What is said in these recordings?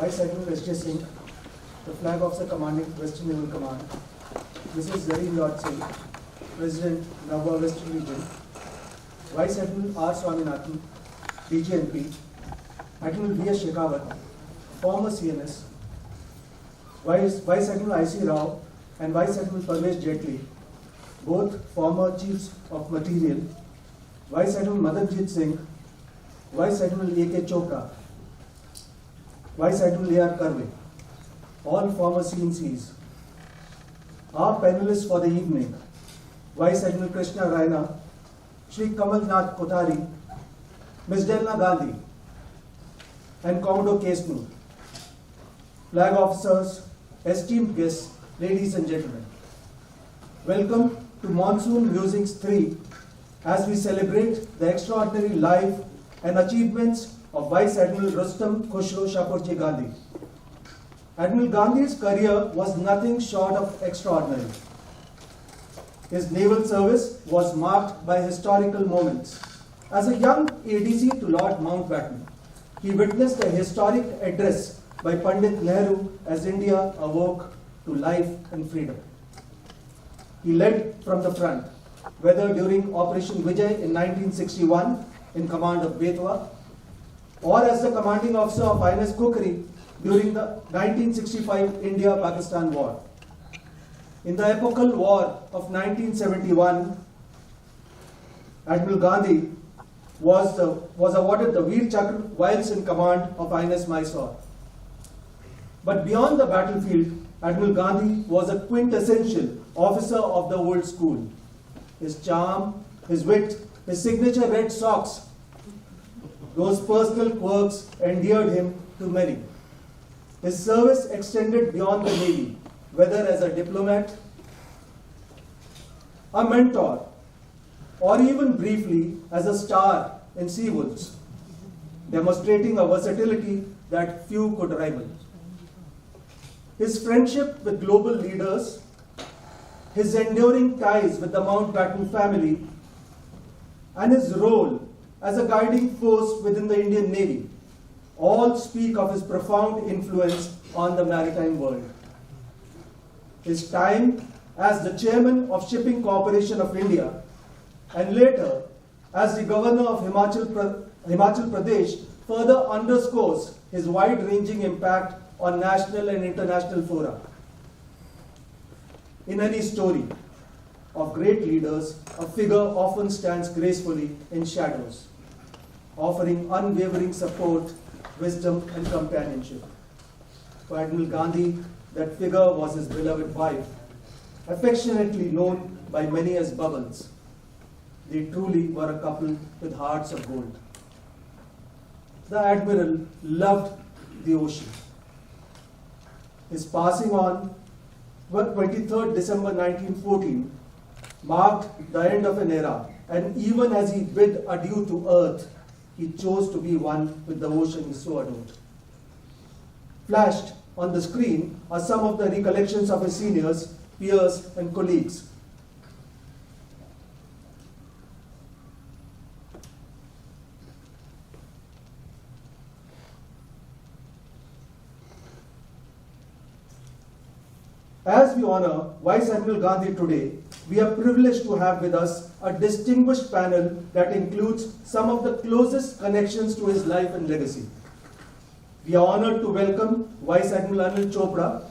Vice Admiral S.J. Singh, the Flag Officer commanding Western Naval Command, Mrs. Zari Lord Singh, President, Nava Western Region, Vice Admiral R. Swaminathan, DGNP, Admiral V.S. Shekhawat, former CNS, Vice Admiral I.C. Rao and Vice Admiral Parvesh Jetli, both former Chiefs of Material, Vice Admiral Madanjit Singh, Vice Admiral A.K. Chopra, Vice Admiral A.R. Karve, all former CNCs. Our panelists for the evening, Vice Admiral Krishna Raina, Shri Kamal Nath Kothari, Ms. Delna Gandhi, and Commodore Kesnu. Flag officers, esteemed guests, ladies and gentlemen. Welcome to Monsoon Musings 3 as we celebrate the extraordinary life and achievements of Vice Admiral Rustam Khusro Shapurji Gandhi. Admiral Gandhi's career was nothing short of extraordinary. His naval service was marked by historical moments. As a young ADC to Lord Mountbatten, he witnessed a historic address by Pandit Nehru as India awoke to life and freedom. He led from the front, whether during Operation Vijay in 1961 in command of Betwa, or as the commanding officer of INS Kukri during the 1965 India-Pakistan War. In the epochal war of 1971, Admiral Gandhi was awarded the Veer Chakra whilst in command of INS Mysore. But beyond the battlefield, Admiral Gandhi was a quintessential officer of the old school. His charm, his wit, his signature red socks, those personal quirks endeared him to many. His service extended beyond the Navy, whether as a diplomat, a mentor, or even briefly as a star in Sea Wolves, demonstrating a versatility that few could rival. His friendship with global leaders, his enduring ties with the Mountbatten family, and his role as a guiding force within the Indian Navy all speak of his profound influence on the maritime world. His time as the chairman of Shipping Corporation of India and later as the governor of Himachal Pradesh further underscores his wide-ranging impact on national and international fora. In any story of great leaders, a figure often stands gracefully in shadows, offering unwavering support, wisdom, and companionship. For Admiral Gandhi, that figure was his beloved wife, affectionately known by many as Bubbles. They truly were a couple with hearts of gold. The Admiral loved the ocean. His passing on 23rd December 1914 marked the end of an era, and even as he bid adieu to Earth, he chose to be one with the ocean he so adored. Flashed on the screen are some of the recollections of his seniors, peers, and colleagues. As we honor Vice Admiral Gandhi today, we are privileged to have with us a distinguished panel that includes some of the closest connections to his life and legacy. We are honored to welcome Vice Admiral Anil Chopra,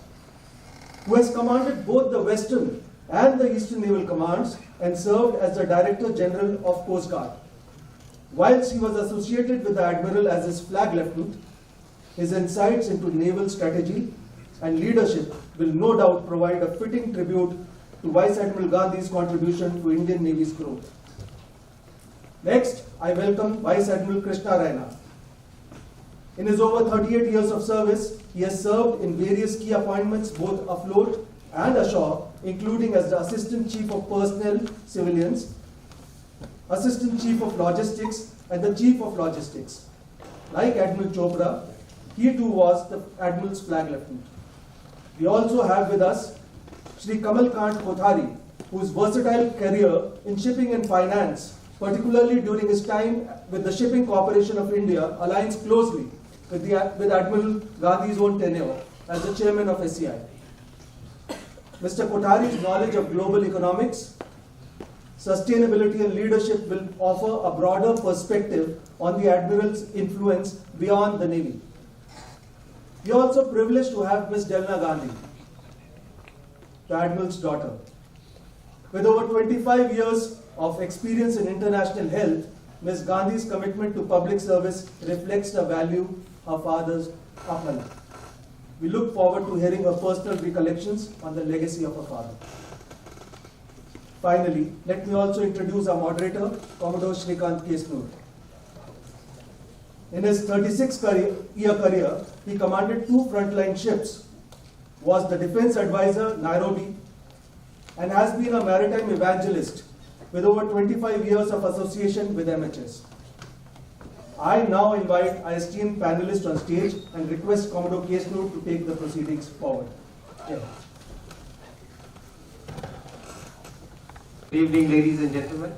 who has commanded both the Western and the Eastern Naval Commands and served as the Director General of Coast Guard. Whilst he was associated with the Admiral as his flag lieutenant, his insights into naval strategy and leadership will no doubt provide a fitting tribute to Vice Admiral Gandhi's contribution to Indian Navy's growth. Next, I welcome Vice Admiral Krishna Raina. In his over 38 years of service, he has served in various key appointments both afloat and ashore, including as the Assistant Chief of Personnel Civilians, Assistant Chief of Logistics, and the Chief of Logistics. Like Admiral Chopra, he too was the Admiral's flag lieutenant. We also have with us Shri Kamal Nath Kothari, whose versatile career in shipping and finance, particularly during his time with the Shipping Corporation of India, aligns closely with Admiral Gandhi's own tenure as the chairman of SCI. Mr. Kothari's knowledge of global economics, sustainability and leadership will offer a broader perspective on the Admiral's influence beyond the Navy. We are also privileged to have Ms. Delna Ghandhi, the Admiral's daughter. With over 25 years of experience in international health, Ms. Gandhi's commitment to public service reflects the value her fathers upheld. We look forward to hearing her personal recollections on the legacy of her father. Finally, let me also introduce our moderator, Commodore Shrikant Kesnur. In his 36-year career, he commanded 2 frontline ships, was the defense advisor, Nairobi, and has been a maritime evangelist with over 25 years of association with MHS. I now invite our esteemed panelists on stage and request Commodore Kesnur to take the proceedings forward. Yeah. Good evening, ladies and gentlemen.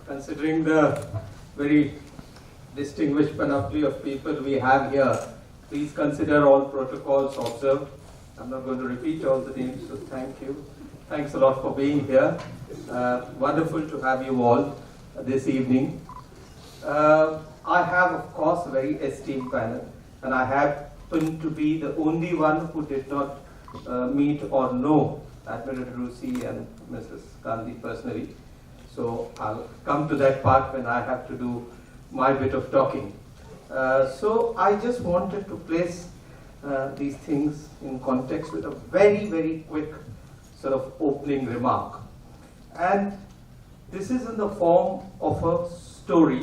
Considering the very distinguished panoply of people we have here, please consider all protocols observed. I'm not going to repeat all the names, so thank you. Thanks a lot for being here. Wonderful to have you all this evening. I have, of course, a very esteemed panel, and I happen to be the only one who did not meet or know Admiral Rusi and Mrs. Gandhi personally. So I'll come to that part when I have to do my bit of talking. So I just wanted to place these things in context with a very, very quick sort of opening remark. And this is in the form of a story,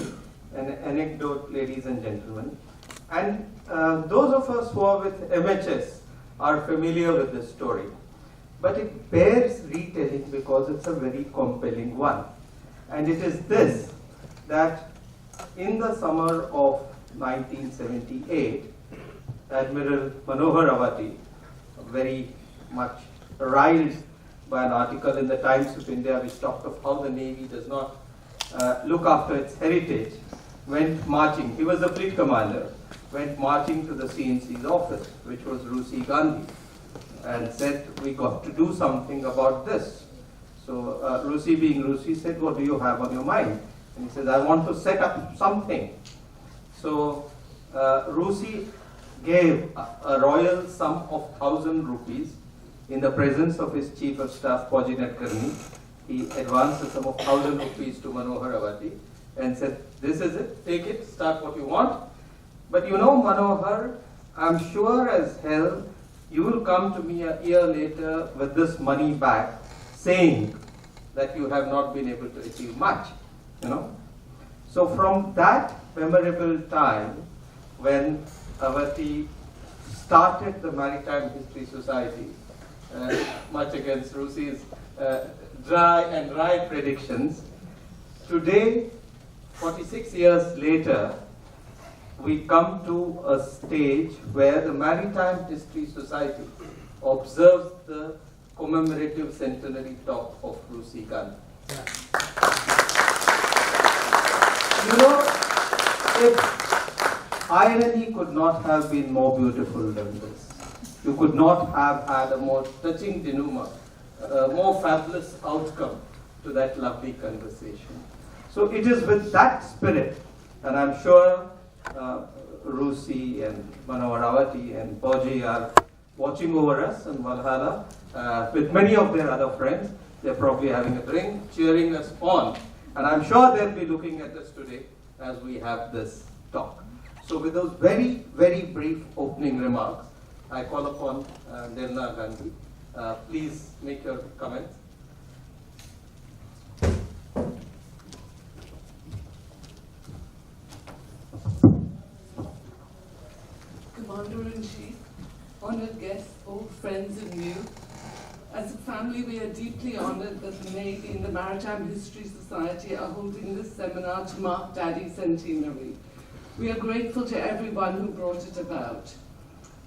an anecdote, ladies and gentlemen. And those of us who are with MHS are familiar with this story. But it bears retelling because it's a very compelling one. And it is this, that in the summer of 1978, Admiral Manohar Avati, very much riled by an article in the Times of India which talked of how the Navy does not look after its heritage, went marching. He was the fleet commander, went marching to the CNC's office, which was Rusi Gandhi, and said, we got to do something about this. So Rusi, being Rusi, said, what do you have on your mind? And he says, I want to set up something. So Rusi gave a royal sum of 1,000 rupees in the presence of his chief of staff, Pojinet Karni. He advanced a sum of 1,000 rupees to Manohar Avati and said, this is it, take it, start what you want. But you know, Manohar, I'm sure as hell you will come to me a year later with this money back, saying that you have not been able to achieve much, you know. So from that memorable time, when Avati started the Maritime History Society, much against Rusi's dry and wry predictions, today, 46 years later, we come to a stage where the Maritime History Society observes the commemorative centenary talk of Rusi Gandhi. You know, if irony could not have been more beautiful than this, you could not have had a more touching denouement, a more fabulous outcome to that lovely conversation. So it is with that spirit, and I'm sure Rusi and Manohar Avati and Poji are watching over us in Valhalla with many of their other friends. They're probably having a drink, cheering us on. And I'm sure they'll be looking at us today as we have this talk. So with those very, very brief opening remarks, I call upon Delna Ghandhi. Please make your comments. Commander-in-Chief, honored guests, old friends and new, as a family we are deeply honored that the Navy and the Maritime History Society are holding this seminar to mark Daddy's centenary. We are grateful to everyone who brought it about.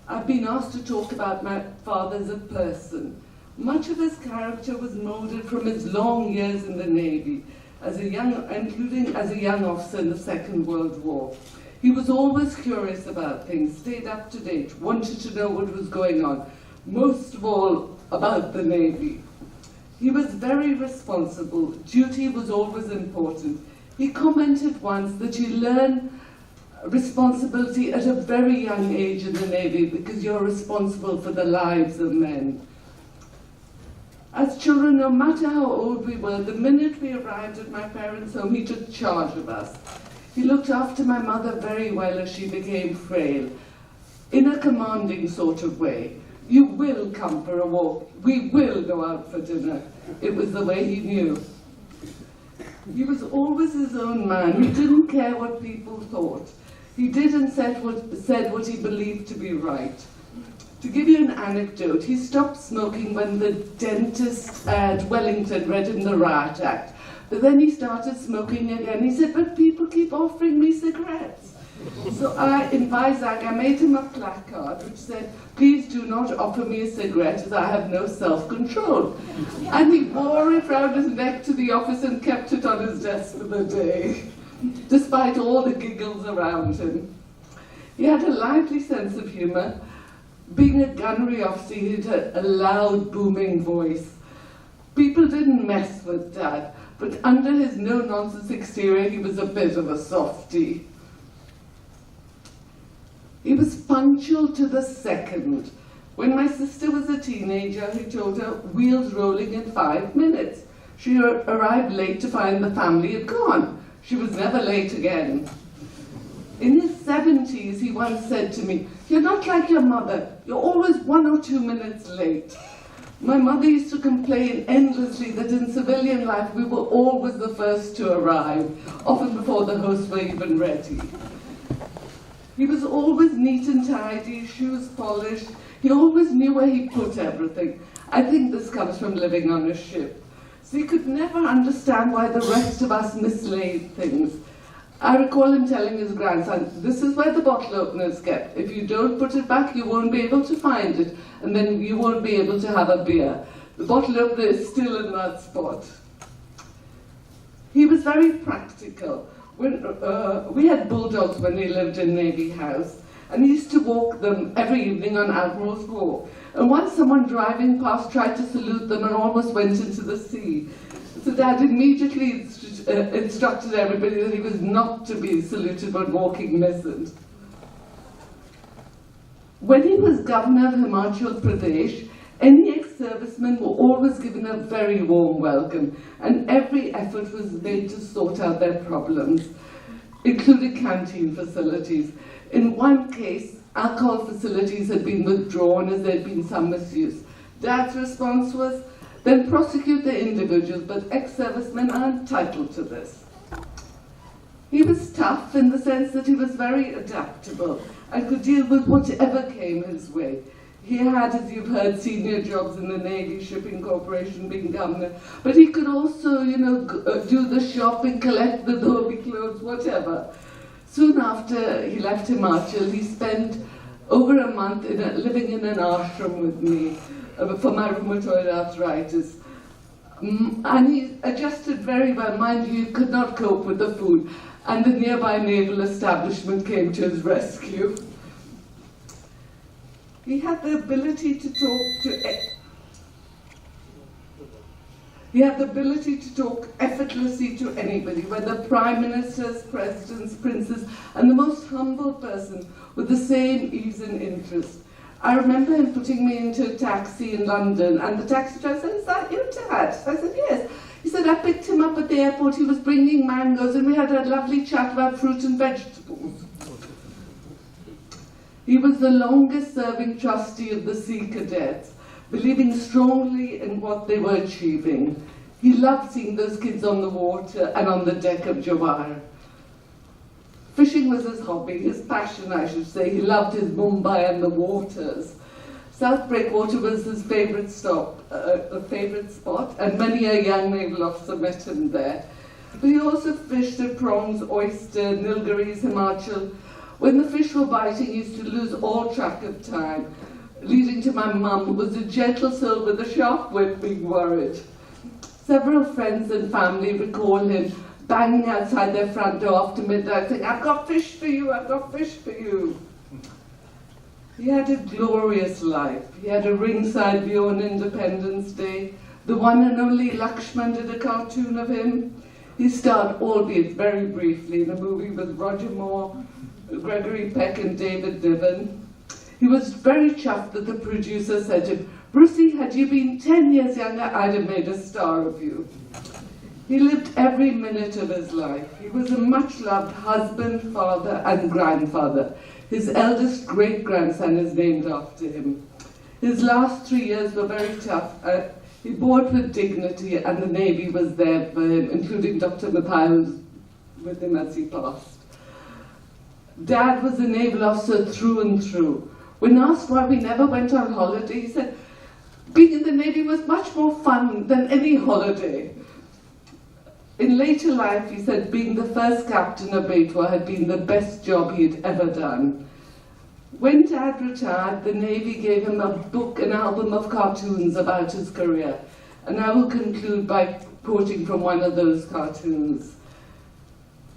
I've been asked to talk about my father as a person. Much of his character was molded from his long years in the Navy, including as a young officer in the Second World War. He was always curious about things, stayed up to date, wanted to know what was going on, most of all about the Navy. He was very responsible. Duty was always important. He commented once that you learn responsibility at a very young age in the Navy because you're responsible for the lives of men. As children, no matter how old we were, the minute we arrived at my parents' home, he took charge of us. He looked after my mother very well as she became frail, in a commanding sort of way. You will come for a walk. We will go out for dinner. It was the way he knew. He was always his own man. He didn't care what people thought. He did and said what he believed to be right. To give you an anecdote, he stopped smoking when the dentist at Wellington read him the Riot Act. But then he started smoking again. He said, but people keep offering me cigarettes. So in Vizag, I made him a placard which said, please do not offer me a cigarette as I have no self-control. And he wore it round his neck to the office and kept it on his desk for the day, despite all the giggles around him. He had a lively sense of humour. Being a gunnery officer, he had a loud, booming voice. People didn't mess with Dad, but under his no-nonsense exterior, he was a bit of a softie. He was punctual to the second. When my sister was a teenager, he told her, wheels rolling in 5 minutes. She arrived late to find the family had gone. She was never late again. In his 70s, he once said to me, you're not like your mother. You're always 1 or 2 minutes late. My mother used to complain endlessly that in civilian life we were always the first to arrive, often before the hosts were even ready. He was always neat and tidy, shoes polished. He always knew where he put everything. I think this comes from living on a ship. So he could never understand why the rest of us mislaid things. I recall him telling his grandson, this is where the bottle opener is kept. If you don't put it back, you won't be able to find it, and then you won't be able to have a beer. The bottle opener is still in that spot. He was very practical. We had bulldogs when we lived in Navy House, and he used to walk them every evening on Admiral's Wharf. And once someone driving past tried to salute them and almost went into the sea. So Dad immediately instructed everybody that he was not to be saluted when walking missing. When he was governor of Himachal Pradesh, any ex-servicemen were always given a very warm welcome, and every effort was made to sort out their problems, including canteen facilities. In one case, alcohol facilities had been withdrawn as there had been some misuse. Dad's response was, then prosecute the individuals, but ex-servicemen are entitled to this. He was tough in the sense that he was very adaptable and could deal with whatever came his way. He had, as you've heard, senior jobs in the Navy, Shipping Corporation, being governor, but he could also, do the shopping, collect the dhobi clothes, whatever. Soon after he left Himachal, he spent over a month living in an ashram with me for my rheumatoid arthritis. And he adjusted very well. Mind you, he could not cope with the food, and the nearby naval establishment came to his rescue. He had the ability to talk effortlessly to anybody, whether prime ministers, presidents, princes, and the most humble person with the same ease and interest. I remember him putting me into a taxi in London, and the taxi driver said, is that your dad? I said, yes. He said, I picked him up at the airport, he was bringing mangoes, and we had a lovely chat about fruit and vegetables. He was the longest-serving trustee of the Sea Cadets, believing strongly in what they were achieving. He loved seeing those kids on the water and on the deck of Jawar. Fishing was his hobby, his passion, I should say. He loved his Mumbai and the waters. South Breakwater was his favourite spot, and many a young naval officer met him there. But he also fished at prawns, oyster, Nilgiris, Himachal. When the fish were biting, he used to lose all track of time, leading to my mum, who was a gentle soul with a sharp wit, being worried. Several friends and family recall him banging outside their front door after midnight saying, "I've got fish for you, I've got fish for you." He had a glorious life. He had a ringside view on Independence Day. The one and only Lakshman did a cartoon of him. He starred, albeit very briefly, in a movie with Roger Moore, Gregory Peck and David Niven. He was very chuffed that the producer said to him, "Brucey, had you been 10 years younger, I'd have made a star of you." He lived every minute of his life. He was a much-loved husband, father, and grandfather. His eldest great-grandson is named after him. His last 3 years were very tough. He bore it with dignity, and the Navy was there for him, including Dr. Mathai, who was with him as he passed. Dad was a naval officer through and through. When asked why we never went on holiday, he said, being in the Navy was much more fun than any holiday. In later life, he said being the first captain of Betwa had been the best job he had ever done. When Dad retired, the Navy gave him a book, an album of cartoons about his career. And I will conclude by quoting from one of those cartoons.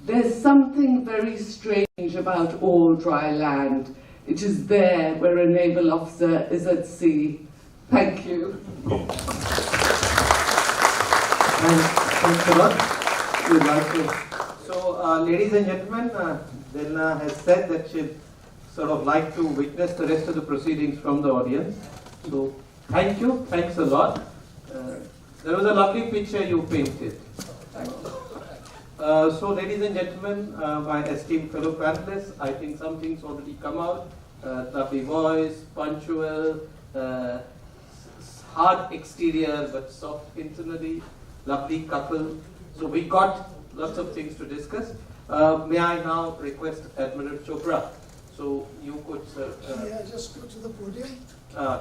"There's something very strange about all dry land. It is there where a naval officer is at sea." Thank you. Thanks a lot. We'd like to. So, ladies and gentlemen, Delna has said that she'd sort of like to witness the rest of the proceedings from the audience. So, thank you. Thanks a lot. There was a lovely picture you painted. Thank you. So, ladies and gentlemen, my esteemed fellow panelists, I think something's already come out. Lovely voice, punctual, hard exterior but soft internally, lovely couple. So we got lots of things to discuss. May I now request Admiral Chopra? So you could, sir. May I just go to the podium?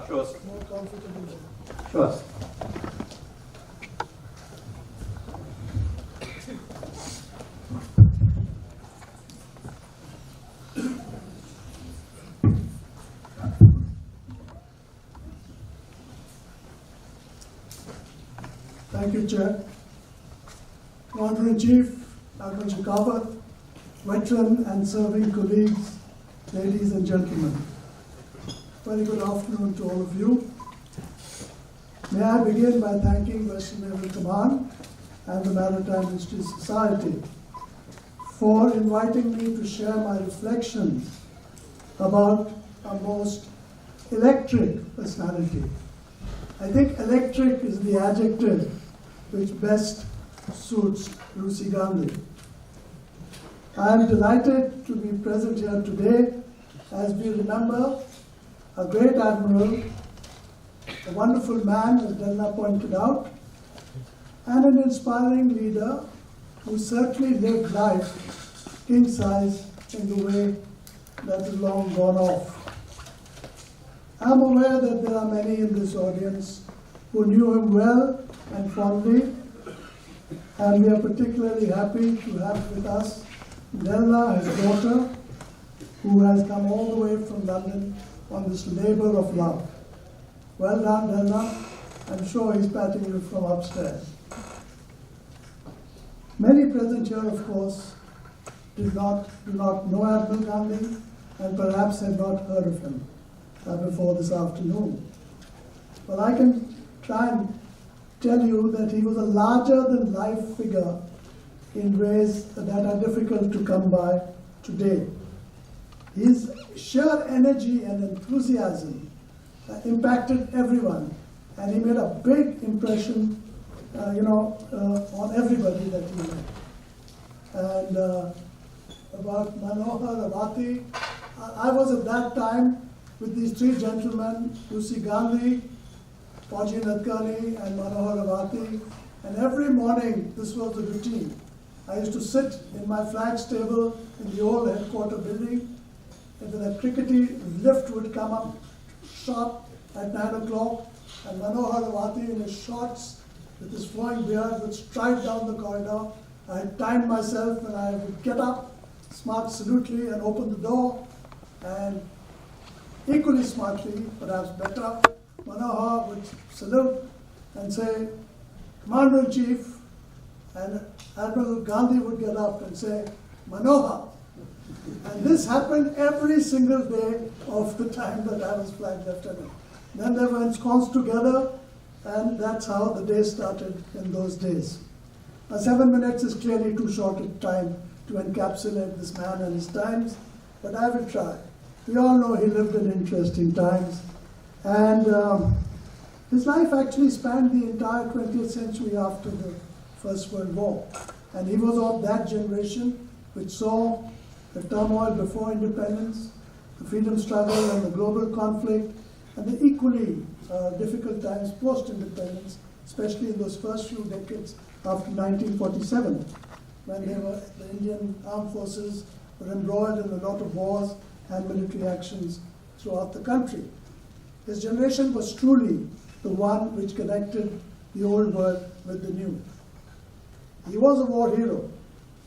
Sure. More comfortable. Sure. Thank you, Chair. Commander-in-Chief, Admiral Shekhawat, veteran and serving colleagues, ladies and gentlemen. Very good afternoon to all of you. May I begin by thanking Western Naval Command and the Maritime History Society for inviting me to share my reflections about a most electric personality. I think electric is the adjective which best suits Lucy Gandhi. I am delighted to be present here today as we remember a great admiral, a wonderful man, as Delna pointed out, and an inspiring leader who certainly lived life king size in the way that is long gone off. I am aware that there are many in this audience who knew him well and fondly, and we are particularly happy to have with us Delna, his daughter, who has come all the way from London on this labor of love. Well done, Delna. I'm sure he's patting you from upstairs. Many present here, of course, do not know Admiral Gandhi and perhaps have not heard of him before this afternoon. But I can try and tell you that he was a larger-than-life figure in ways that are difficult to come by today. His sheer energy and enthusiasm impacted everyone, and he made a big impression, on everybody that he met. And about Manohar Ravati, I was at that time with these three gentlemen, Lucy Gandhi, Fauji Nadkarni, and Manohar Ravati, and every morning this was the routine. I used to sit in my flag stable in the old headquarter building, and then a crickety lift would come up sharp at 9 o'clock, and Manohar Ravati in his shorts with his flowing beard would stride down the corridor. I timed myself and I would get up, smart salutely, and open the door, and equally smartly, perhaps better, Manohar would salute and say, "Commander-in-Chief," and Admiral Gandhi would get up and say, Manohar. And this happened every single day of the time that I was flag lieutenant. Then they were ensconced together, and that's how the day started in those days. Now, 7 minutes is clearly too short a time to encapsulate this man and his times, but I will try. We all know he lived in interesting times, and his life actually spanned the entire 20th century after the First World War. And he was of that generation which saw the turmoil before independence, the freedom struggle and the global conflict, and the equally difficult times post-independence, especially in those first few decades after 1947, when the Indian armed forces were embroiled in a lot of wars and military actions throughout the country. His generation was truly the one which connected the old world with the new. He was a war hero,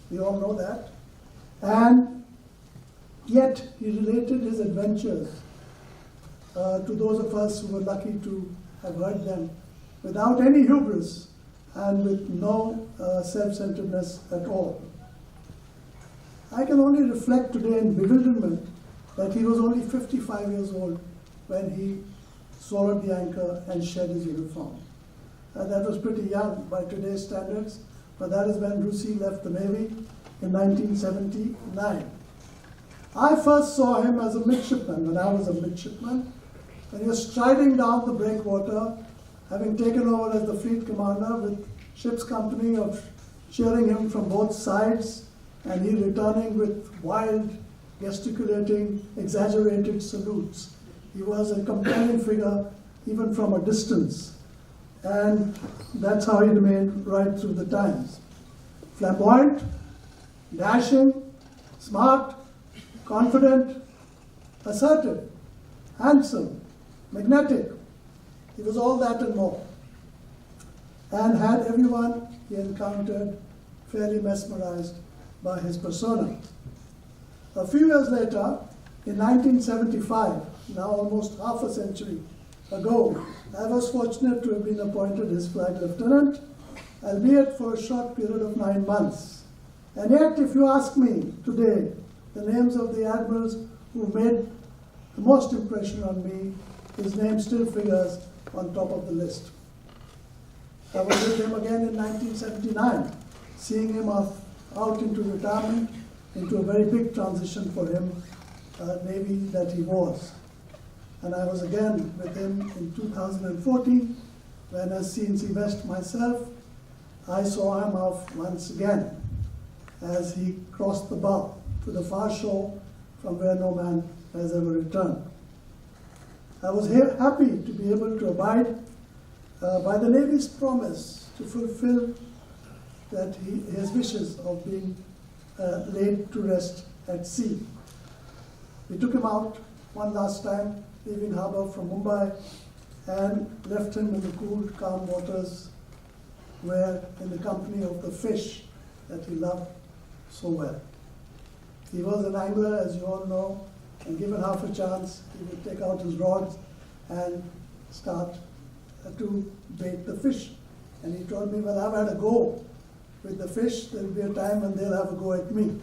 we all know that, and yet he related his adventures to those of us who were lucky to have heard them without any hubris and with no self-centeredness at all. I can only reflect today in bewilderment that he was only 55 years old when he swallowed the anchor and shed his uniform. That was pretty young by today's standards, but that is when Rusi left the Navy in 1979. I first saw him as a midshipman when I was a midshipman, and he was striding down the breakwater, having taken over as the fleet commander with ship's company of cheering him from both sides, and he returning with wild, gesticulating, exaggerated salutes. He was a compelling figure even from a distance, and that's how he remained right through the times. Flamboyant, dashing, smart, confident, assertive, handsome, magnetic. He was all that and more, and had everyone he encountered fairly mesmerized by his persona. A few years later, in 1975, now almost half a century ago, I was fortunate to have been appointed his flag lieutenant, albeit for a short period of 9 months. And yet, if you ask me today, the names of the admirals who made the most impression on me, his name still figures on top of the list. I was with him again in 1979, seeing him out into retirement, into a very big transition for him, Navy that he was. And I was again with him in 2014, when as CNC West myself, I saw him off once again as he crossed the bow to the far shore from where no man has ever returned. I was happy to be able to abide by the Navy's promise to fulfill his wishes of being laid to rest at sea. We took him out one last time, leaving harbor from Mumbai, and left him in the cool, calm waters where in the company of the fish that he loved so well. He was an angler, as you all know, and given half a chance, he would take out his rods and start to bait the fish. And he told me, well, I've had a go with the fish, there'll be a time when they'll have a go at me.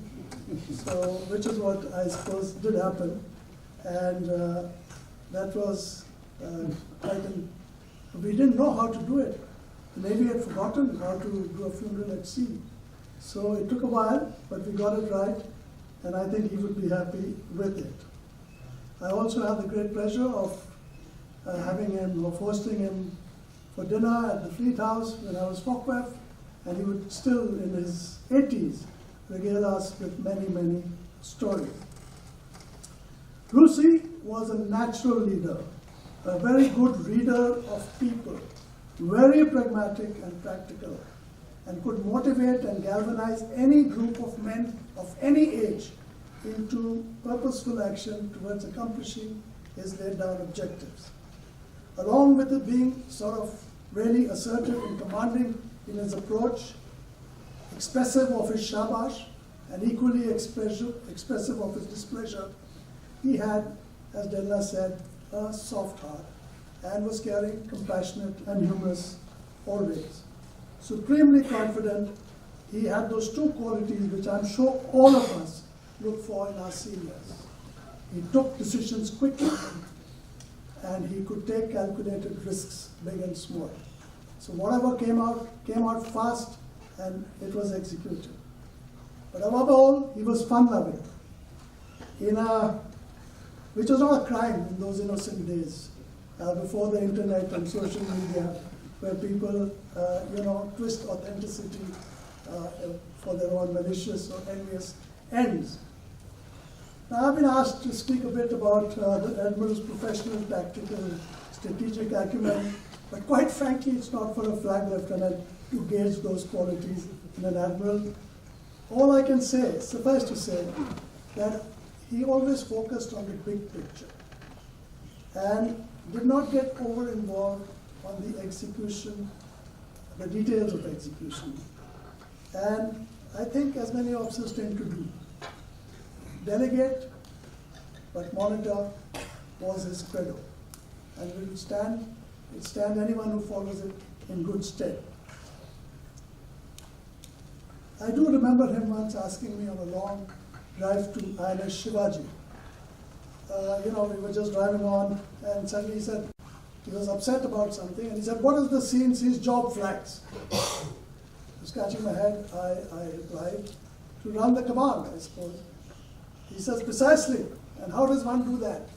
So, which is what I suppose did happen. And that was we didn't know how to do it. The Navy had forgotten how to do a funeral at sea. So it took a while, but we got it right, and I think he would be happy with it. I also had the great pleasure of hosting him for dinner at the Fleet House when I was FOCWEF, and he would still, in his 80s, regale us with many, many stories. Rusi was a natural leader, a very good reader of people, very pragmatic and practical, and could motivate and galvanize any group of men of any age into purposeful action towards accomplishing his laid down objectives. Along with it being sort of really assertive and commanding in his approach, expressive of his shabash, and equally expressive of his displeasure, he had, as Delna said, a soft heart, and was caring, compassionate, and humorous always. Supremely confident he had those two qualities which I'm sure all of us look for in our seniors. He took decisions quickly, and he could take calculated risks, big and small. So whatever came out fast, and it was executed. But above all, he was fun-loving, which was not a crime in those innocent days, before the internet and social media, where people, twist authenticity for their own malicious or envious ends. Now, I've been asked to speak a bit about the Admiral's professional, tactical, strategic acumen, but quite frankly, it's not for a flag lieutenant to gauge those qualities in an Admiral. All I can say, suffice to say, that he always focused on the big picture and did not get over-involved on the execution, the details of execution. And I think, as many officers tend to do, delegate but monitor was his credo, and will stand anyone who follows it in good stead. I do remember him once asking me on a long drive to INS Shivaji. We were just driving on, and suddenly he said, he was upset about something, and he said, "What is the CNC's job flags?" Scratching my head, I replied, "To run the command, I suppose." He says, "Precisely, and how does one do that?"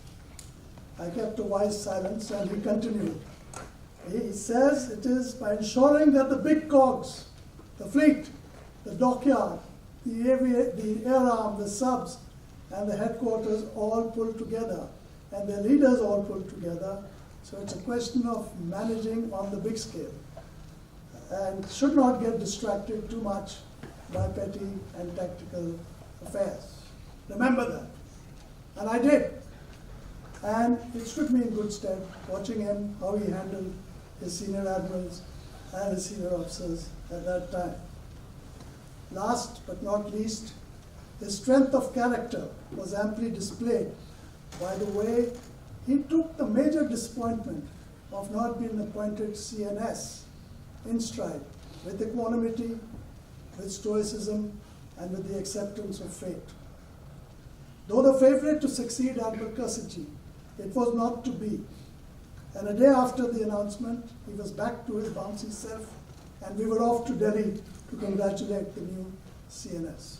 I kept a wise silence, and he continued. He says it is by ensuring that the big cogs, the fleet, the dockyard, the air arm, the subs, and the headquarters all pull together, and their leaders all pull together. So it's a question of managing on the big scale, and should not get distracted too much by petty and tactical affairs. Remember that. And I did. And it stood me in good stead, watching him, how he handled his senior admirals and his senior officers at that time. Last but not least, his strength of character was amply displayed by the way he took the major disappointment of not being appointed CNS in stride, with equanimity, with stoicism, and with the acceptance of fate. Though the favorite to succeed Admiral Kasiji, it was not to be. And a day after the announcement, he was back to his bouncy self, and we were off to Delhi to congratulate the new CNS.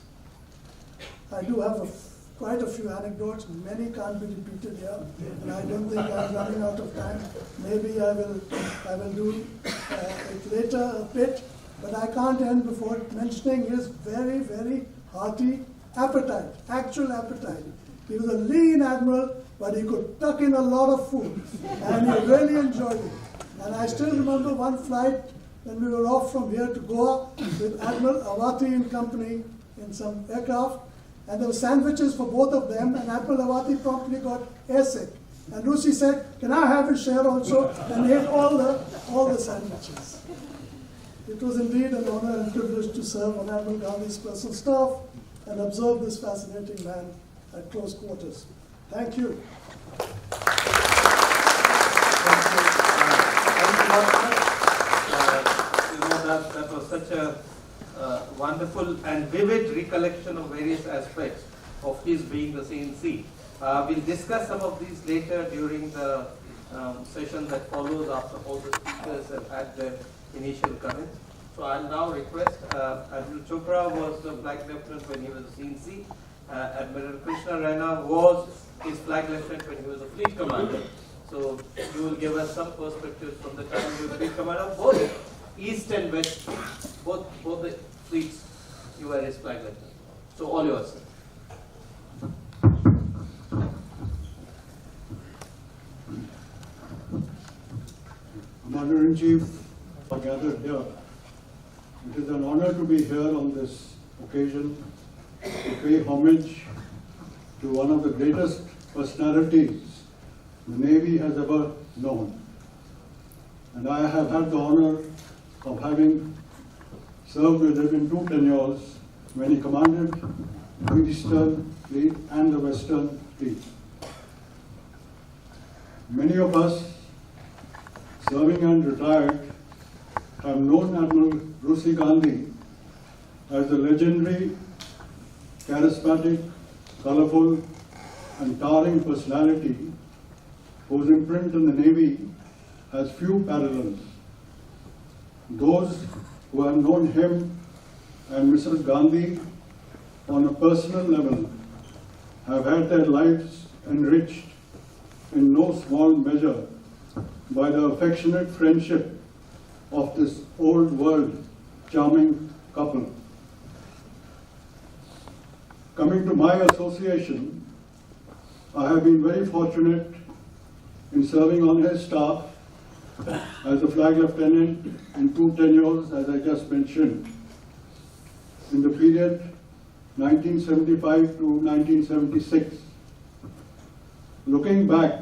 I do have quite a few anecdotes. Many can't be repeated here, and I don't think I'm running out of time. Maybe I will do it later a bit, but I can't end before mentioning his very, very hearty appetite, actual appetite. He was a lean admiral, but he could tuck in a lot of food, and he really enjoyed it. And I still remember one flight when we were off from here to Goa with Admiral Avati and company in some aircraft, and there were sandwiches for both of them, and Admiral Avati promptly got airsick. And Lucy said, "Can I have his share also?" and ate all the sandwiches. It was indeed an honor and privilege to serve on Admiral Ghandhi's personal staff and observe this fascinating man at close quarters. Thank you. That was such a wonderful and vivid recollection of various aspects of his being the CNC. We'll discuss some of these later during the session that follows after all the speakers have had their initial comments. So I'll now request Admiral Chopra was the flag lieutenant when he was a CNC. Admiral Krishna Raina was his flag lieutenant when he was a fleet commander. So you will give us some perspectives from the time you were fleet commander, both east and west, both the fleets, you were his flag lieutenant. So all yours, sir. Commander-in-Chief are gathered here. It is an honor to be here on this occasion to pay homage to one of the greatest personalities the Navy has ever known. And I have had the honor of having served with him in two tenures when he commanded the Eastern Fleet and the Western Fleet. Many of us, serving and retired, have known Admiral Ghandhi as the legendary, charismatic, colorful, and towering personality whose imprint in the Navy has few parallels. Those who have known him and Mrs. Ghandhi on a personal level have had their lives enriched in no small measure by the affectionate friendship of this old world charming couple. Coming to my association, I have been very fortunate in serving on his staff as a flag lieutenant in 2 tenures, as I just mentioned, in the period 1975 to 1976. Looking back,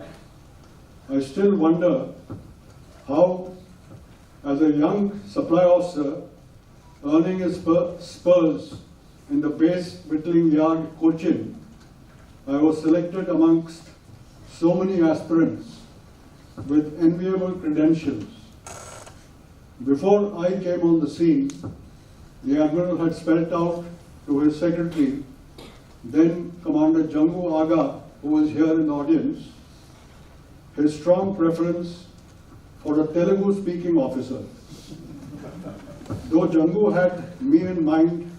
I still wonder how, as a young supply officer, earning his spurs in the base whittling yard Cochin, I was selected amongst so many aspirants with enviable credentials. Before I came on the scene, the Admiral had spelled out to his secretary, then Commander Jangu Aga, who was here in the audience, his strong preference for a Telugu-speaking officer. Though Jangu had me in mind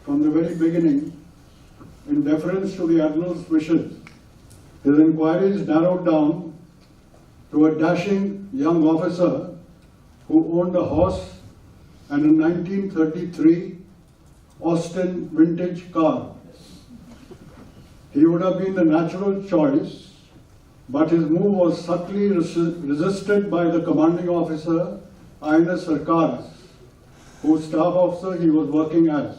from the very beginning, in deference to the Admiral's wishes, his inquiries narrowed down to a dashing young officer who owned a horse and a 1933 Austin vintage car. He would have been the natural choice, but his move was subtly resisted by the commanding officer, INS Sarkar, whose staff officer he was working as.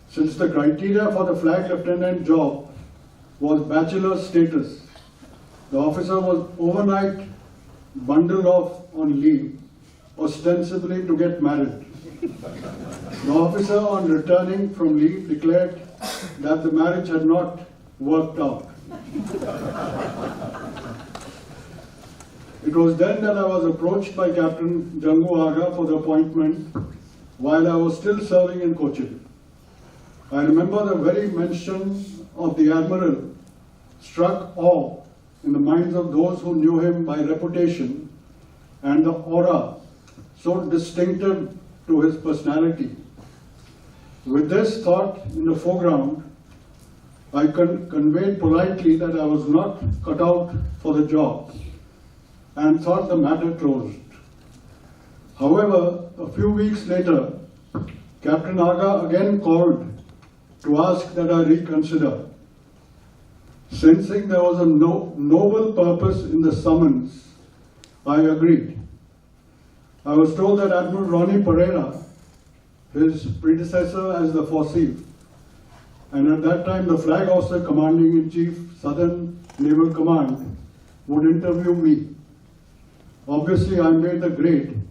Since the criteria for the flag lieutenant job was bachelor status, the officer was overnight bundled off on leave, ostensibly to get married. The officer, on returning from leave, declared that the marriage had not worked out. It was then that I was approached by Captain Jangu Aga for the appointment while I was still serving in Cochin. I remember the very mention of the Admiral struck awe in the minds of those who knew him by reputation and the aura so distinctive to his personality. With this thought in the foreground, I conveyed politely that I was not cut out for the job and thought the matter closed. However, a few weeks later, Captain Aga again called to ask that I reconsider. Sensing there was a noble purpose in the summons, I agreed. I was told that Admiral Ronnie Pereira, his predecessor as the Forceef, and at that time the Flag Officer Commanding-in-Chief, Southern Naval Command, would interview me. Obviously, I made the grade,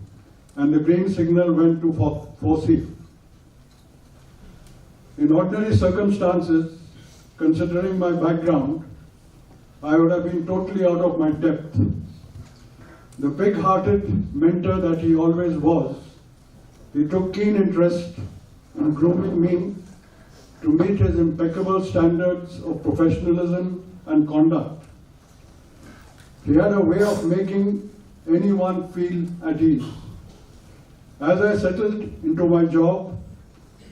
and the green signal went to Forceef. In ordinary circumstances, considering my background, I would have been totally out of my depth. The big-hearted mentor that he always was, he took keen interest in grooming me to meet his impeccable standards of professionalism and conduct. He had a way of making anyone feel at ease. As I settled into my job,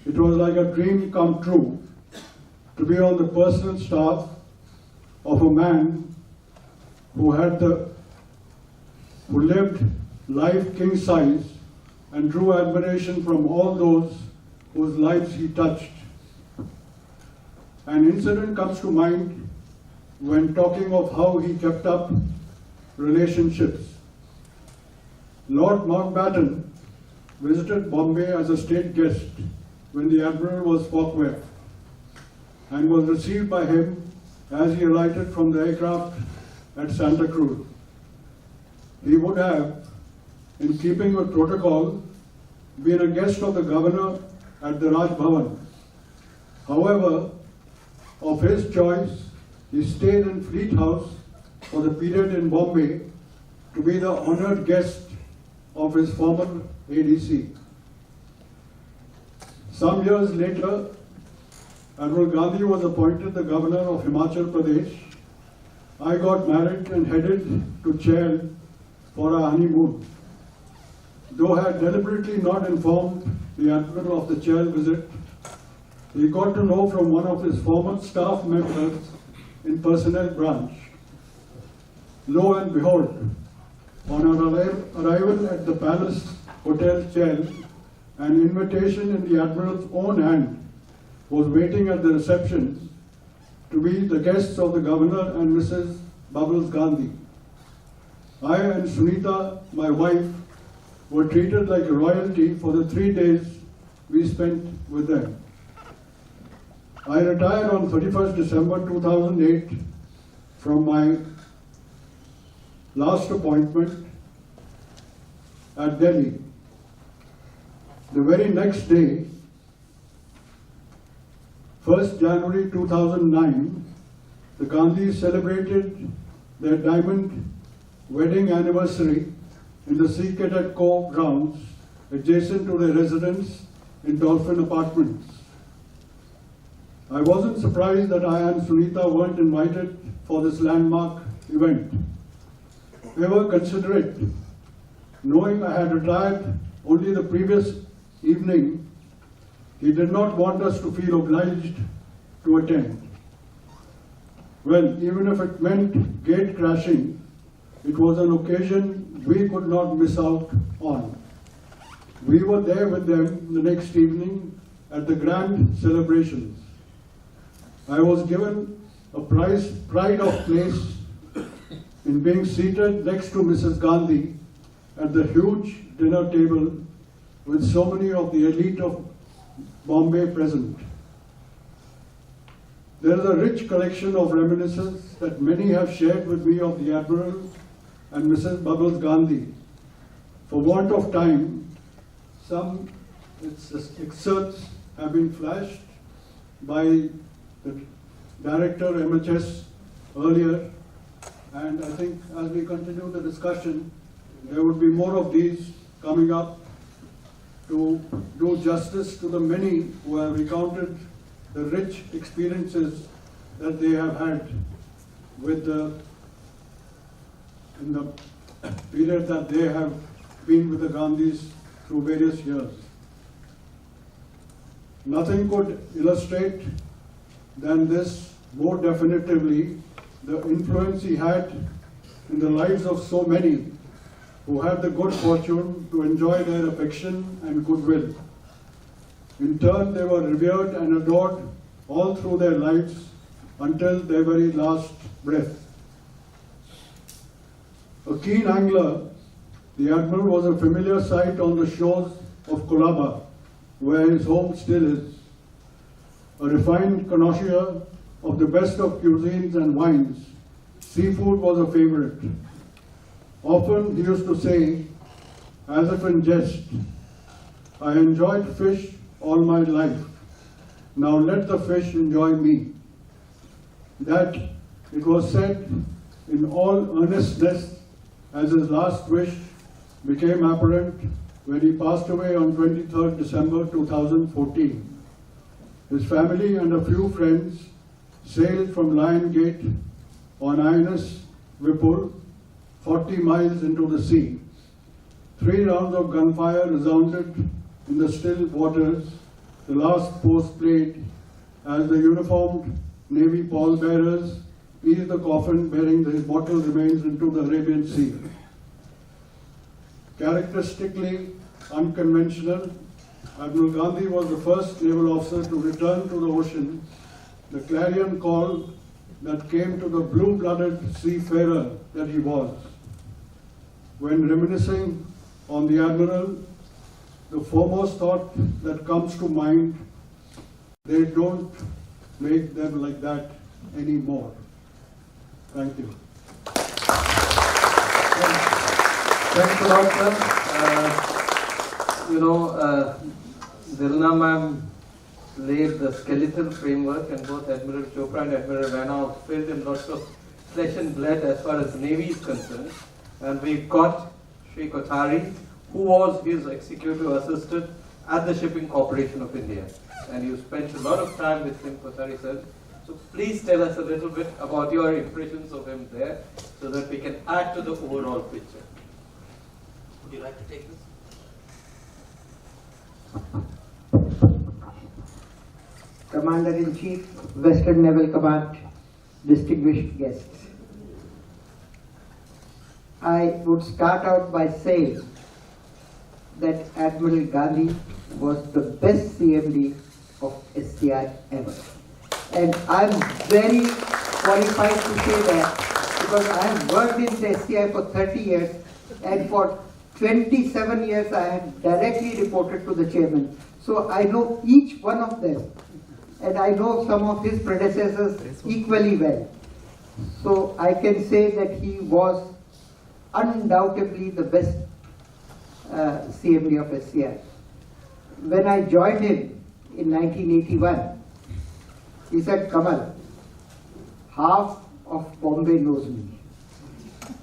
it was like a dream come true to be on the personal staff of a man who lived life king size and drew admiration from all those whose lives he touched. An incident comes to mind when talking of how he kept up relationships. Lord Mountbatten visited Bombay as a state guest when the Admiral was Focke-Wulf and was received by him as he alighted from the aircraft at Santa Cruz. He would have, in keeping with protocol, been a guest of the governor at the Raj Bhavan. However, of his choice, he stayed in Fleet House for the period in Bombay to be the honored guest of his former ADC. Some years later, Admiral Gandhi was appointed the governor of Himachal Pradesh. I got married and headed to Chail for our honeymoon. Though I had deliberately not informed the Admiral of the Chail visit, he got to know from one of his former staff members in personnel branch. Lo and behold, on our arrival at the Palace Hotel Chail, an invitation in the Admiral's own hand was waiting at the reception to be the guests of the Governor and Mrs. Bubbles Gandhi. I and Sunita, my wife, were treated like royalty for the 3 days we spent with them. I retired on 31st December 2008 from my last appointment at Delhi. The very next day, 1st January 2009, the Gandhis celebrated their diamond wedding anniversary in the Sea Cadet Corps grounds adjacent to their residence in Dolphin Apartments. I wasn't surprised that I and Sunita weren't invited for this landmark event. Ever considerate, knowing I had retired only the previous evening, he did not want us to feel obliged to attend. Well, even if it meant gate crashing, it was an occasion we could not miss out on. We were there with them the next evening at the grand celebrations. I was given a pride of place in being seated next to Mrs. Gandhi at the huge dinner table with so many of the elite of Bombay present. There is a rich collection of reminiscences that many have shared with me of the Admiral and Mrs. Bubbles Gandhi. For want of time, some excerpts have been flashed by the Director MHS earlier, and I think as we continue the discussion, there would be more of these coming up to do justice to the many who have recounted the rich experiences that they have had with in the period that they have been with the Gandhis through various years. Nothing could illustrate than this more definitively the influence he had in the lives of so many who had the good fortune to enjoy their affection and goodwill. In turn, they were revered and adored all through their lives until their very last breath. A keen angler, the Admiral was a familiar sight on the shores of Colaba, where his home still is. A refined connoisseur of the best of cuisines and wines, seafood was a favorite. Often he used to say, as if in jest, I enjoyed fish all my life. Now let the fish enjoy me. That, it was said in all earnestness, as his last wish became apparent when he passed away on 23rd December 2014. His family and a few friends sailed from Lion Gate on INS Vipul 40 miles into the sea. 3 rounds of gunfire resounded in the still waters. The last post played as the uniformed Navy pallbearers eased the coffin bearing his mortal remains into the Arabian Sea. Characteristically unconventional, Admiral Gandhi was the first naval officer to return to the ocean, the clarion call that came to the blue-blooded seafarer that he was. When reminiscing on the Admiral, the foremost thought that comes to mind, they don't make them like that anymore. Thank you. Thanks a lot, sir. Dilna ma'am laid the skeletal framework, and both Admiral Chopra and Admiral Rana filled in lots of flesh and blood as far as the Navy is concerned. And we've got Sri Kothari, who was his executive assistant at the Shipping Corporation of India. And you spent a lot of time with him, Kothari sir. So please tell us a little bit about your impressions of him there so that we can add to the overall picture. Would you like to take this? Commander-in-Chief, Western Naval Command, distinguished guests. I would start out by saying that Admiral Gandhi was the best CMD of SCI ever. And I'm very qualified to say that because I have worked in the SCI for 30 years and for 27 years I have directly reported to the chairman. So I know each one of them and I know some of his predecessors equally well. So I can say that he was undoubtedly the best CMD of SCI. When I joined him in 1981, he said, Kamal, half of Bombay knows me.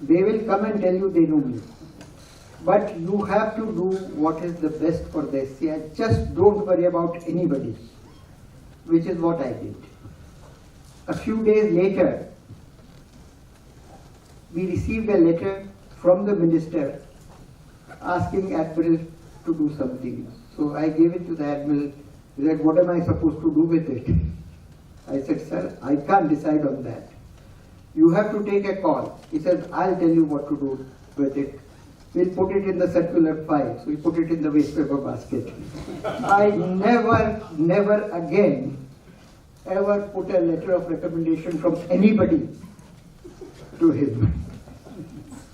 They will come and tell you they know me. But you have to do what is the best for the SCI. Just don't worry about anybody, which is what I did. A few days later, we received a letter from the minister asking Admiral to do something. So I gave it to the Admiral. He said, what am I supposed to do with it? I said, sir, I can't decide on that. You have to take a call. He said, I'll tell you what to do with it. We'll put it in the circular file. So we put it in the waste paper basket. I never again ever put a letter of recommendation from anybody to him.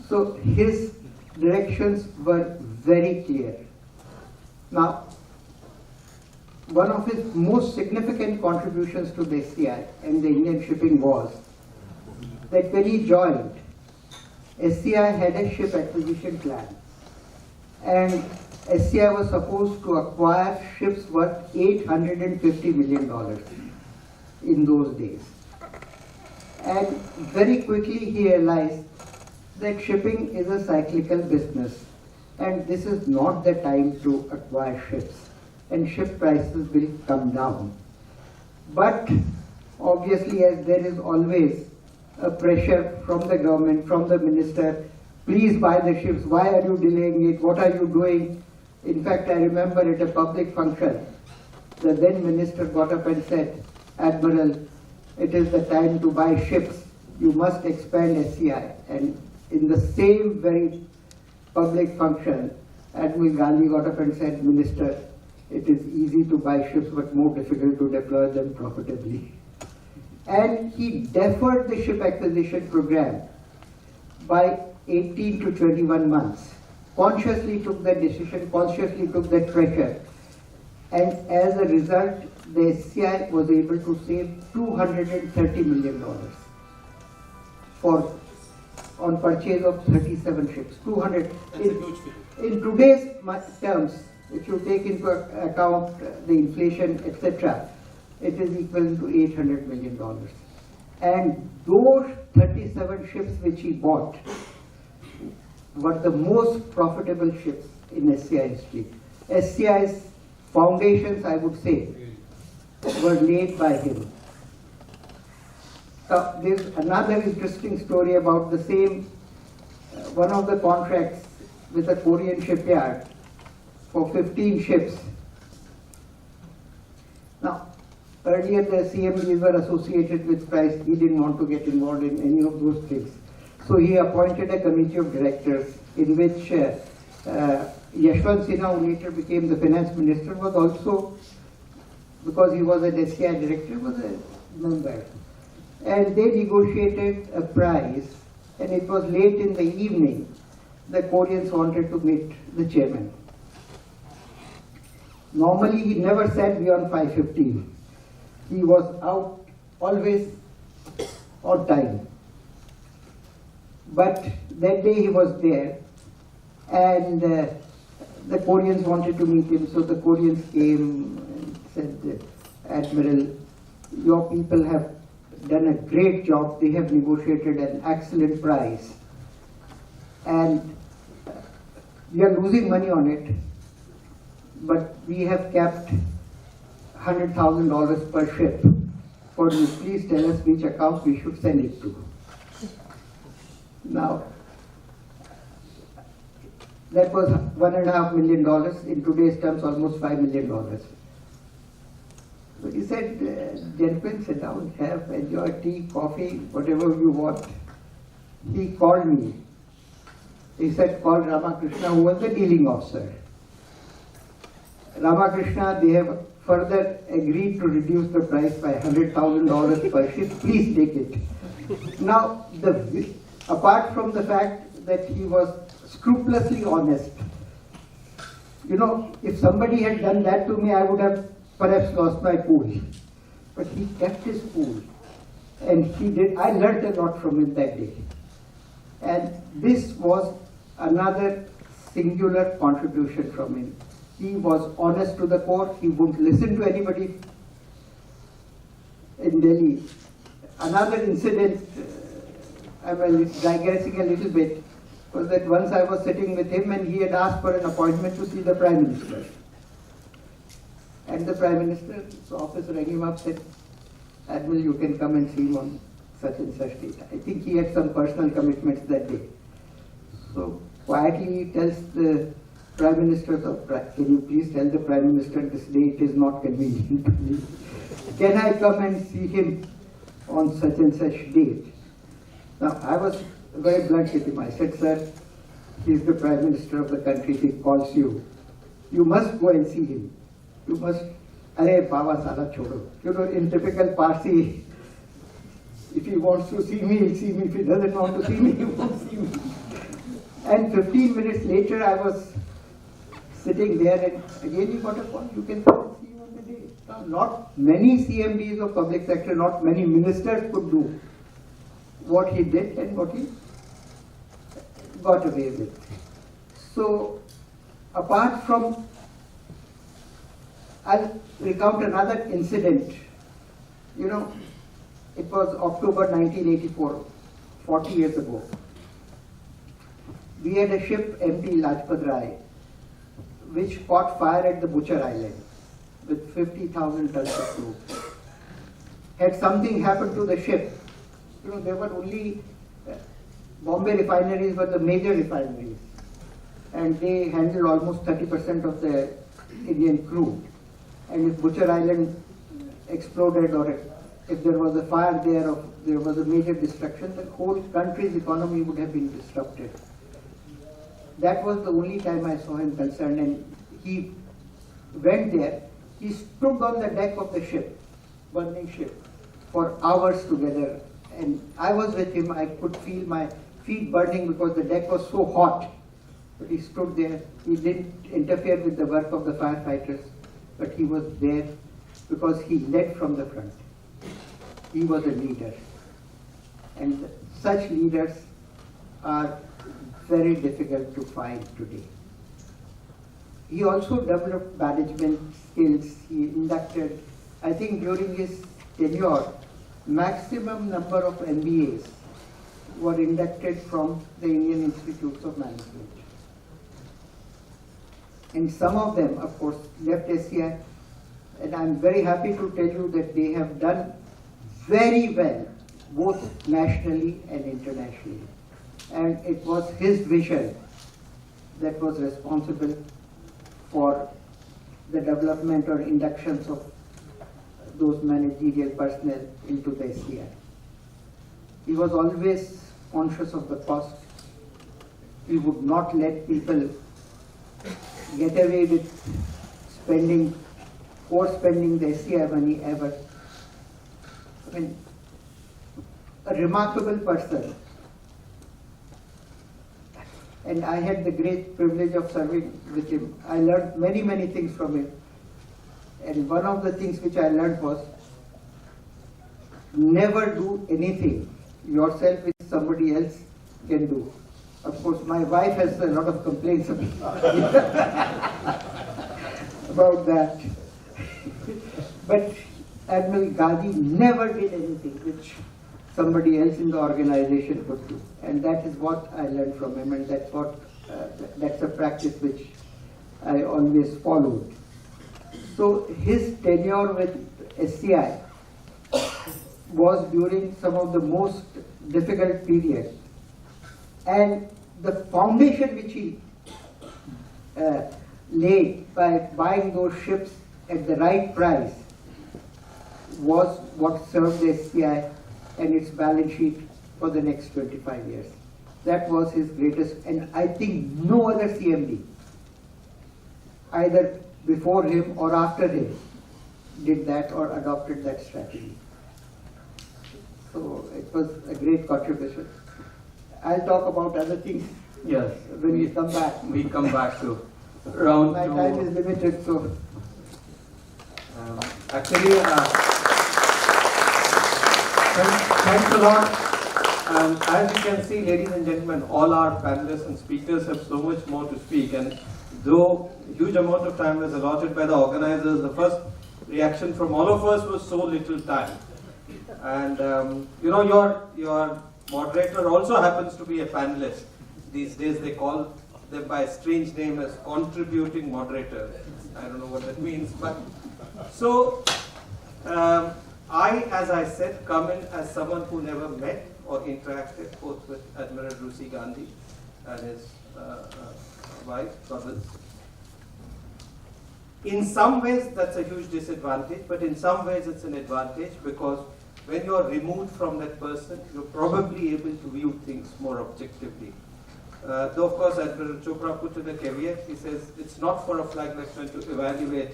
So his directions were very clear. Now, one of his most significant contributions to the SCI and the Indian shipping was that when he joined, SCI had a ship acquisition plan. And SCI was supposed to acquire ships worth $850 million in those days. And very quickly he realized that shipping is a cyclical business and this is not the time to acquire ships and ship prices will come down. But obviously, as there is always a pressure from the government, from the minister, please buy the ships, why are you delaying it, what are you doing? In fact, I remember at a public function, the then minister got up and said, Admiral, it is the time to buy ships, you must expand SCI. And in the same very public function, Admiral Gandhi got up and said, Minister, it is easy to buy ships but more difficult to deploy them profitably. And he deferred the ship acquisition program by 18 to 21 months. Consciously took that decision, consciously took that pressure. And as a result, the SCI was able to save $230 million on purchase of 37 ships. 200. That's a huge figure. In today's terms, if you take into account the inflation, etc., it is equivalent to $800 million. And those 37 ships which he bought were the most profitable ships in SCI history. SCI's foundations, I would say, were laid by him. There's another interesting story about the same, one of the contracts with a Korean shipyard for 15 ships. Now, earlier the CMDs were associated with price. He didn't want to get involved in any of those things. So he appointed a committee of directors in which Yashwant Sinha, who later became the finance minister, was also, because he was an SCI director, was a member. And they negotiated a price, and it was late in the evening. The Koreans wanted to meet the chairman. Normally, he never sat beyond 5:15. He was out always on time. But that day he was there, and the Koreans wanted to meet him. So the Koreans came and said, Admiral, your people have done a great job. They have negotiated an excellent price. And we are losing money on it. but we have kept $100,000 per ship. For you, please tell us which account we should send it to. Now, that was $1.5 million. In today's terms, almost $5 million. But he said, gentlemen, sit down, enjoy tea, coffee, whatever you want. He called me. He said, call Ramakrishna, who was the dealing officer. Ramakrishna, they have further agreed to reduce the price by $100,000 per ship. Please take it. Now, apart from the fact that he was scrupulously honest, you know, if somebody had done that to me, I would have perhaps lost my cool. But he kept his cool. And he did. I learned a lot from him that day. And this was another singular contribution from him. He was honest to the core. He wouldn't listen to anybody in Delhi. Another incident, I'm digressing a little bit, was that once I was sitting with him and he had asked for an appointment to see the Prime Minister. And the Prime Minister's office rang him up and said, Admiral, you can come and see him on such and such date. I think he had some personal commitments that day. So quietly he tells the Prime Minister, can you please tell the Prime Minister this day it is not convenient to me. Can I come and see him on such and such date? Now I was very blunt with him. I said, sir, he is the Prime Minister of the country, he calls you. You must go and see him. You must, Arey Baba Sala Chodo. You know, in typical Parsi, if he wants to see me, he'll see me. If he doesn't want to see me, he won't see me. And 15 minutes later, I was sitting there and again he got a call. You can come and see him on the day. Now, not many CMDs of public sector, not many ministers could do what he did and what he got away with. So, apart from, I'll recount another incident. You know, it was October 1984, 40 years ago. We had a ship, MT Lajpat Rai, which caught fire at the Butcher Island with 50,000 tons of crude. Had something happened to the ship, you know, there were only Bombay refineries were the major refineries, and they handled almost 30% of the Indian crude. And if Butcher Island exploded or if there was a fire there or there was a major destruction, the whole country's economy would have been disrupted. That was the only time I saw him concerned, and he went there. He stood on the deck of the ship, burning ship, for hours together. And I was with him. I could feel my feet burning because the deck was so hot. But he stood there. He didn't interfere with the work of the firefighters, but he was there because he led from the front. He was a leader. And such leaders are very difficult to find today. He also developed management skills. He inducted, I think during his tenure, maximum number of MBAs were inducted from the Indian Institutes of Management. And some of them, of course, left SCI, and I'm very happy to tell you that they have done very well, both nationally and internationally. And it was his vision that was responsible for the development or inductions of those managerial personnel into the SCI. He was always conscious of the cost. He would not let people get away with overspending the SCI money ever. I mean, a remarkable person. And I had the great privilege of serving with him. I learned many, many things from him. And one of the things which I learned was, never do anything yourself which somebody else can do. Of course, my wife has a lot of complaints about that. But Admiral Ghandhi never did anything which somebody else in the organization could do. And that is what I learned from him, and that's a practice which I always followed. So his tenure with SCI was during some of the most difficult periods. And the foundation which he laid by buying those ships at the right price was what served the SCI and its balance sheet for the next 25 years. That was his greatest, and I think no other CMD, either before him or after him, did that or adopted that strategy. So it was a great contribution. I'll talk about other things Yes. when we come back. We come back to round My two. time is limited, so Actually, thanks a lot. As you can see, ladies and gentlemen, all our panelists and speakers have so much more to speak, and though huge amount of time was allotted by the organizers, the first reaction from all of us was so little time. And you know, your moderator also happens to be a panelist. These days they call them by a strange name as contributing moderator. I don't know what that means, but so I, as I said, come in as someone who never met or interacted both with Admiral Ghandhi and his wife, brothers. In some ways, that's a huge disadvantage, but in some ways, it's an advantage because when you are removed from that person, you're probably able to view things more objectively. Though, of course, Admiral Chopra put in a caveat, he says it's not for a flag lieutenant to evaluate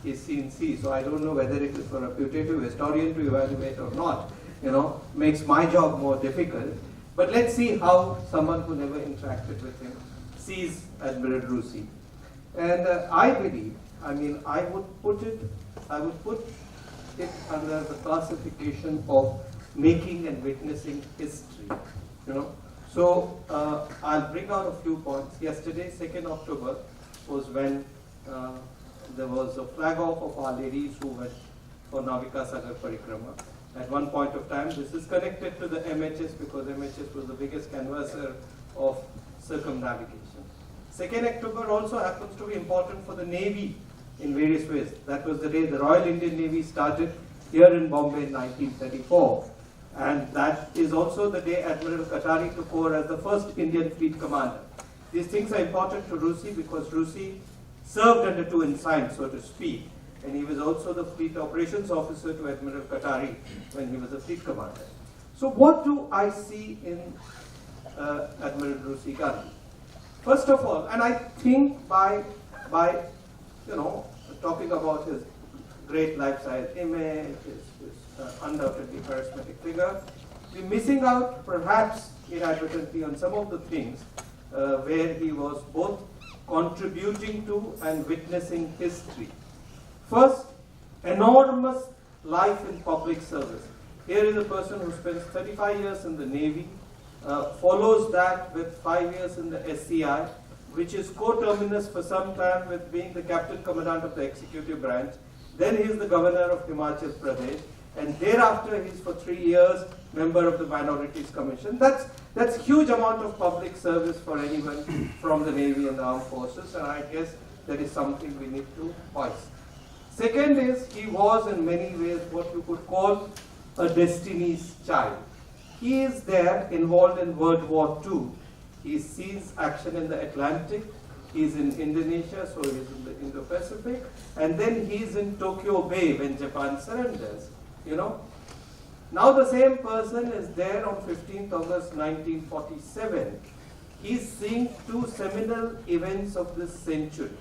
his CNC, so I don't know whether it is for a putative historian to evaluate or not. You know, makes my job more difficult. But let's see how someone who never interacted with him sees Admiral Rusi. And I believe, I mean, I would put it under the classification of making and witnessing history. You know, so I'll bring out a few points. Yesterday, 2nd October, was when there was a flag off of Our Ladies who went for Navika Sagar Parikrama. At one point of time, this is connected to the MHS because MHS was the biggest canvasser of circumnavigation. 2nd October also happens to be important for the Navy in various ways. That was the day the Royal Indian Navy started here in Bombay in 1934. And that is also the day Admiral Katari took over as the first Indian fleet commander. These things are important to Rusi because Rusi served under two ensigns, so to speak. And he was also the fleet operations officer to Admiral Katari when he was a fleet commander. So what do I see in Admiral Rusi Gandhi? First of all, and I think by you know, talking about his great lifestyle image, his undoubtedly charismatic figure, we're missing out perhaps inadvertently on some of the things where he was both contributing to and witnessing history. First, enormous life in public service. Here is a person who spends 35 years in the Navy, follows that with 5 years in the SCI, which is coterminous for some time with being the Captain Commandant of the Executive Branch. Then he is the Governor of Himachal Pradesh, and thereafter he's for 3 years member of the Minorities Commission. That's huge amount of public service for anyone from the Navy and the Armed Forces, and I guess that is something we need to hoist. Second is, he was in many ways what you could call a destiny's child. He is there involved in World War II. He sees action in the Atlantic. He's in Indonesia, so he's in the Indo-Pacific. And then he's in Tokyo Bay when Japan surrenders, you know. Now the same person is there on 15th August 1947. He's seeing two seminal events of this century.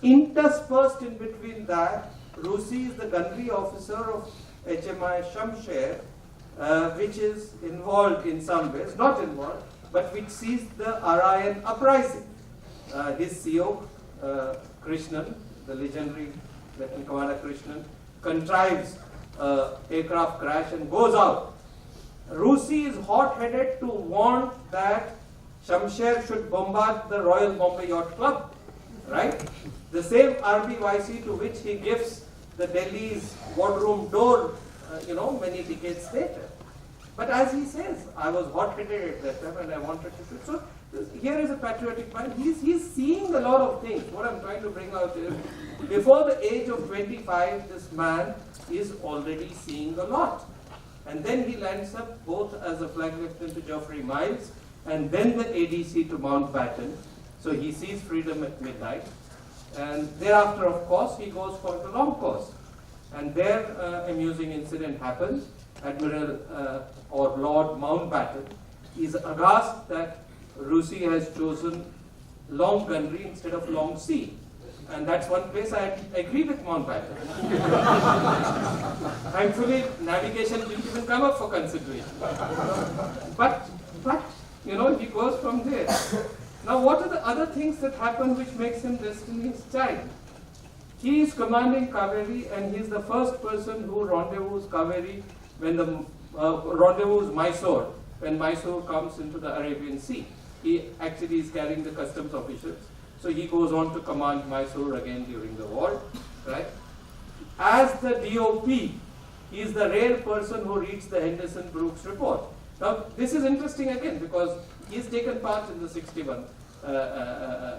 Interspersed in between that, Rusi is the gunnery officer of HMI Shamsher, which is involved in some ways, not involved, but which sees the Arayan uprising. His CO, Krishnan, the legendary Lieutenant Commander Krishnan, contrives aircraft crash and goes out. Rusi is hot-headed to want that Shamsher should bombard the Royal Bombay Yacht Club, right? The same RBYC to which he gives the Delhi's wardroom door, you know, many decades later. But as he says, I was hot-headed at that time and I wanted to shoot. So here is a patriotic man. He's seeing a lot of things. What I'm trying to bring out is, before the age of 25, this man is already seeing a lot. And then he lands up both as a flag lieutenant to Geoffrey Miles and then the ADC to Mountbatten. So he sees freedom at midnight. And thereafter, of course, he goes for the long course. And there, amusing incident happens. Admiral or Lord Mountbatten is aghast that Russi has chosen long gunnery instead of long sea. And that's one place I agree with Mountbatten. Thankfully, navigation didn't even come up for consideration. But you know, he goes from there. Now, what are the other things that happen which makes him Destiny's child? He is commanding Kaveri, and he is the first person who rendezvous Kaveri when the rendezvous Mysore, when Mysore comes into the Arabian Sea. He actually is carrying the customs officials. So he goes on to command Mysore again during the war, right? As the DOP, he is the rare person who reads the Henderson Brooks report. Now, this is interesting again because he's taken part in the 61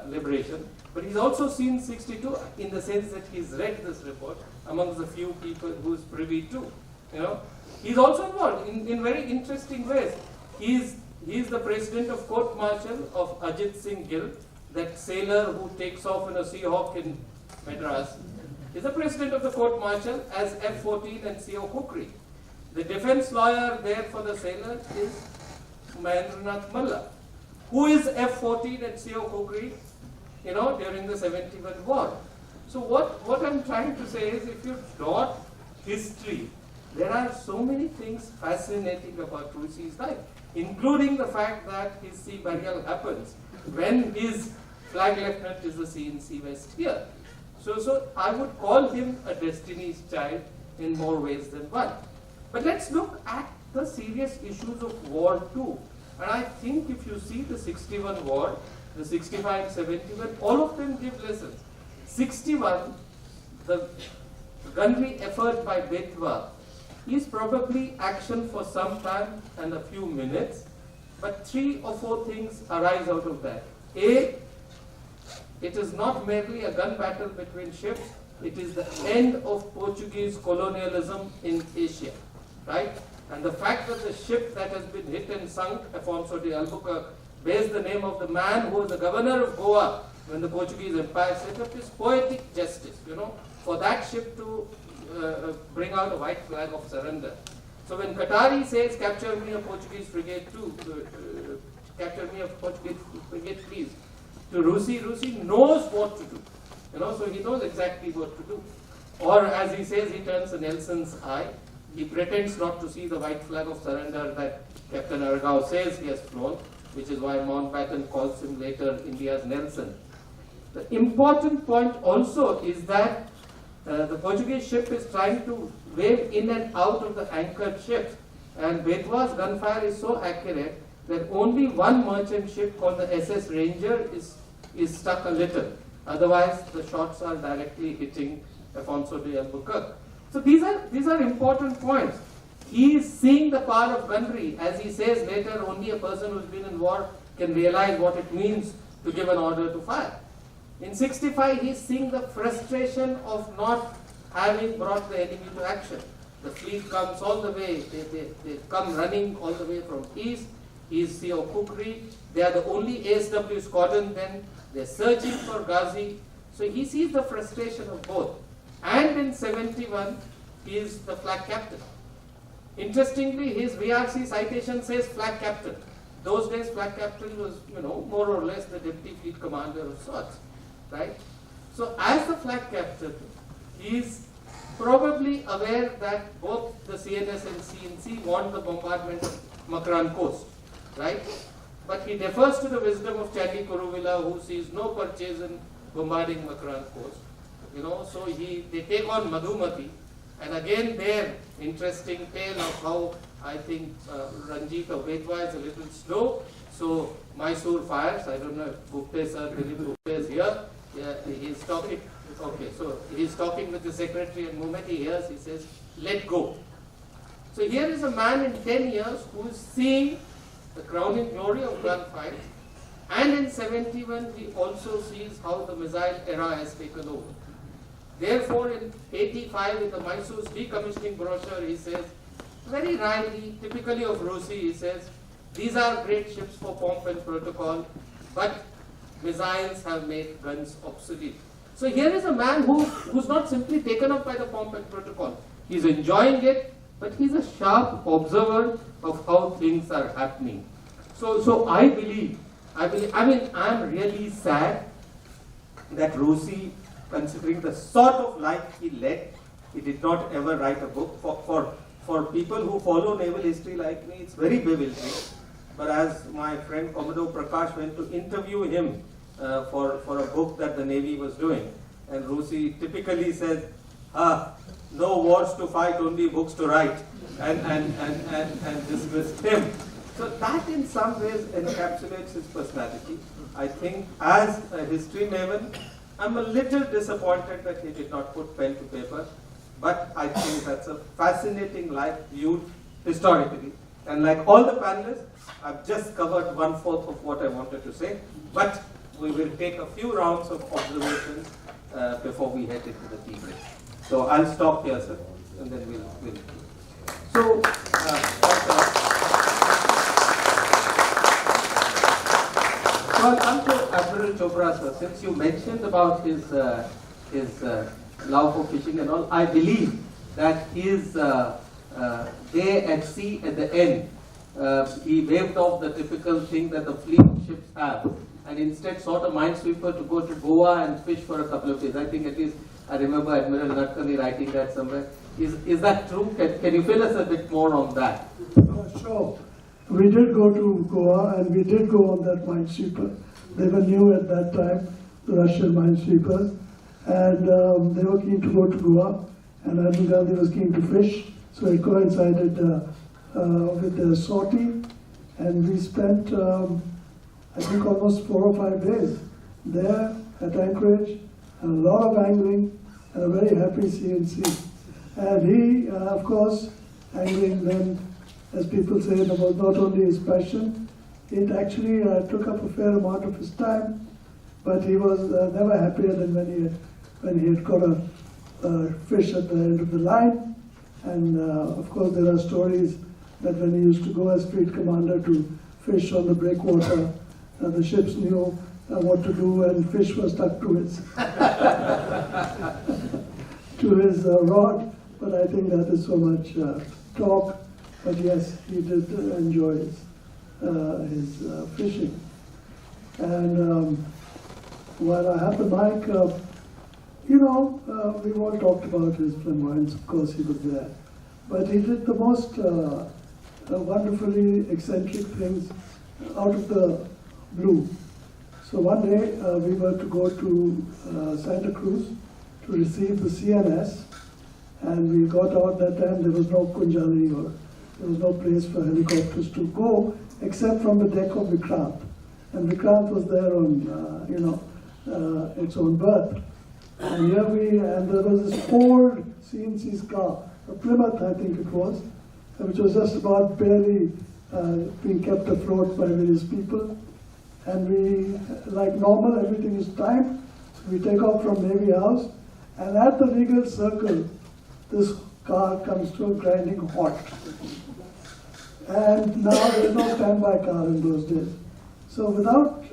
liberation, but he's also seen 62 in the sense that he's read this report amongst the few people who's privy to, you know. He's also involved in very interesting ways. He's the president of court martial of Ajit Singh Gill, that sailor who takes off in a Seahawk in Madras. He's the president of the court martial as F-14 and CO Kukri. The defense lawyer there for the sailor is Mahendranath Malla, who is F-14 and CO Kukri, you know, during the 71 war. So what I'm trying to say is, if you dot history, there are so many things fascinating about Russi's life, including the fact that his sea burial happens when his flag lieutenant is the CNC West here. So I would call him a Destiny's child in more ways than one. But let's look at the serious issues of war too. And I think if you see the 61 war, the 65, 71, all of them give lessons. 61, the gunnery effort by Betwa is probably action for some time and a few minutes, but 3 or 4 things arise out of that. A, it is not merely a gun battle between ships, it is the end of Portuguese colonialism in Asia, right? And the fact that the ship that has been hit and sunk, Afonso de Albuquerque, bears the name of the man who was the governor of Goa when the Portuguese Empire set up, is poetic justice, you know, for that ship to bring out a white flag of surrender. So when Qatari says, capture me a Portuguese frigate too, capture me a Portuguese frigate please, to Russi knows what to do. You know, so he knows exactly what to do. Or as he says, he turns a Nelson's eye. He pretends not to see the white flag of surrender that Captain Argao says he has flown, which is why Mountbatten calls him later India's Nelson. The important point also is that the Portuguese ship is trying to wave in and out of the anchored ships, and Betwa's gunfire is so accurate that only one merchant ship called the SS Ranger is stuck a little. Otherwise, the shots are directly hitting Afonso de Albuquerque. So these are important points. He is seeing the power of gunnery. As he says later, only a person who's been in war can realize what it means to give an order to fire. In 65, he's seeing the frustration of not having brought the enemy to action. The fleet comes all the way, they come running all the way from east. He's CO Kukri. They are the only ASW squadron then. They're searching for Ghazi. So he sees the frustration of both. And in 71, he is the flag captain. Interestingly, his VRC citation says flag captain. Those days, flag captain was, you know, more or less the deputy fleet commander of sorts, right? So as the flag captain, he is probably aware that both the CNS and CNC want the bombardment of Makran coast, right? But he defers to the wisdom of Chandy Kuruvilla, who sees no purchase in bombarding Makran coast. You know, so they take on Madhumati, and again there, interesting tale of how I think Ranjit of Betwa is a little slow. So Mysore fires. I don't know if Gupte sir, Dilip Gupte is here. Yeah, he's talking. Okay, so he's talking with the secretary, and the moment he hears, he says, "Let go." So here is a man in 10 years who is seeing the crowning glory of gunfight, and in 71 he also sees how the missile era has taken over. Therefore, in 85, in the Mysore's decommissioning brochure, he says, very rightly, typically of Rossi, he says, these are great ships for pomp and protocol, but missiles have made guns obsolete. So here is a man who's not simply taken up by the pomp and protocol. He's enjoying it, but he's a sharp observer of how things are happening. So I mean, I'm really sad that Rossi, considering the sort of life he led, he did not ever write a book. For people who follow naval history like me, it's very bewildering. But as my friend Commodore Prakash went to interview him for a book that the Navy was doing, and Rossi typically says, no wars to fight, only books to write, and dismissed him. So that in some ways encapsulates his personality. I think as a history maven, I'm a little disappointed that he did not put pen to paper, but I think that's a fascinating life viewed historically. And like all the panelists, I've just covered 1/4 of what I wanted to say, but we will take a few rounds of observations before we head into the tea break. So I'll stop here, sir, and then we'll. So, I'll come to Admiral Chopra, sir. Since you mentioned about his love for fishing and all, I believe that his day at sea at the end, he waved off the typical thing that the fleet ships have, and instead sought a minesweeper to go to Goa and fish for a couple of days. I think at least I remember Admiral Natkani writing that somewhere. Is that true? Can you fill us a bit more on that? Sure. We did go to Goa and we did go on that minesweeper. They were new at that time, the Russian minesweepers, and they were keen to go to Goa, and Admiral Ghandhi was keen to fish, so it coincided with the sortie, and we spent, I think, almost 4 or 5 days there at Anchorage, and a lot of angling, and a very happy C&C. And he, of course, angling then, as people say, was not only his passion, it actually took up a fair amount of his time, but he was never happier than when he had caught a fish at the end of the line. And of course there are stories that when he used to go as fleet commander to fish on the breakwater, the ships knew what to do, and fish was stuck to his to his rod. But I think that is so much talk. But yes, he did enjoy his fishing. And while I have the mic, we've all talked about his flamboyance. Of course, he was there. But he did the most wonderfully eccentric things out of the blue. So one day we were to go to Santa Cruz to receive the CNS, and we got out that time. There was no Kunjali, or there was no place for helicopters to go except from the deck of Vikrant. And Vikrant was there on, its own berth. And there was this old C&C's car, a Plymouth, I think it was, which was just about barely being kept afloat by various people. And we, like normal, everything is timed. We take off from Navy House, and at the Regal Circle, this car comes to a grinding halt. And now there's no standby car in those days. So without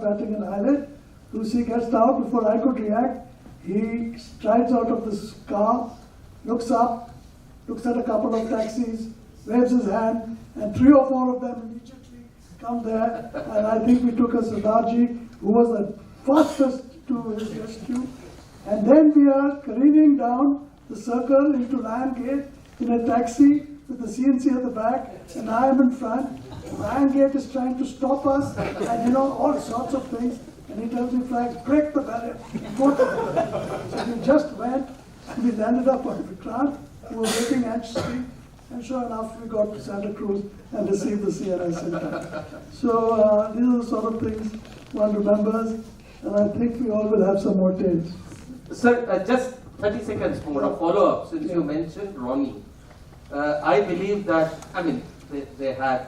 batting an eyelid, Lucy gets out before I could react. He strides out of this car, looks up, looks at a couple of taxis, waves his hand, and 3 or 4 of them immediately come there. And I think we took a Sardarji, who was the fastest to his rescue. And then we are careening down the circle into Lion Gate in a taxi with the C&C at the back, and I am in front. Lion Gate is trying to stop us, and all sorts of things. And he tells me, Frank, break the barrier, go to them. So we just went, and we landed up on Vikrant. We were waiting anxiously, and sure enough, we got to Santa Cruz and received the CNS in time. So these are the sort of things one remembers, and I think we all will have some more tales. Sir, just 30 seconds more, a follow-up, since you mentioned Ronnie. I believe that, I mean, they had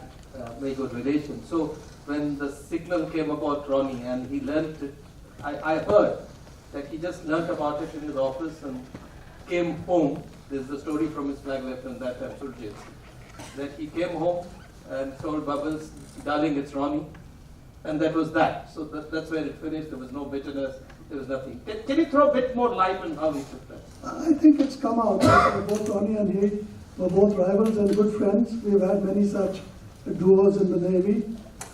very good relations. So when the signal came about Ronnie and he learnt it, I heard that he just learnt about it in his office and came home. This is the story from his flag lieutenant that time, Surjit, that he came home and told Bubbles, darling, it's Ronnie. And that was that. So that's where it finished. There was no bitterness. There was nothing. Can you throw a bit more light on how he took that? I think it's come out. Both Ronnie and he were both rivals and good friends. We've had many such duos in the Navy,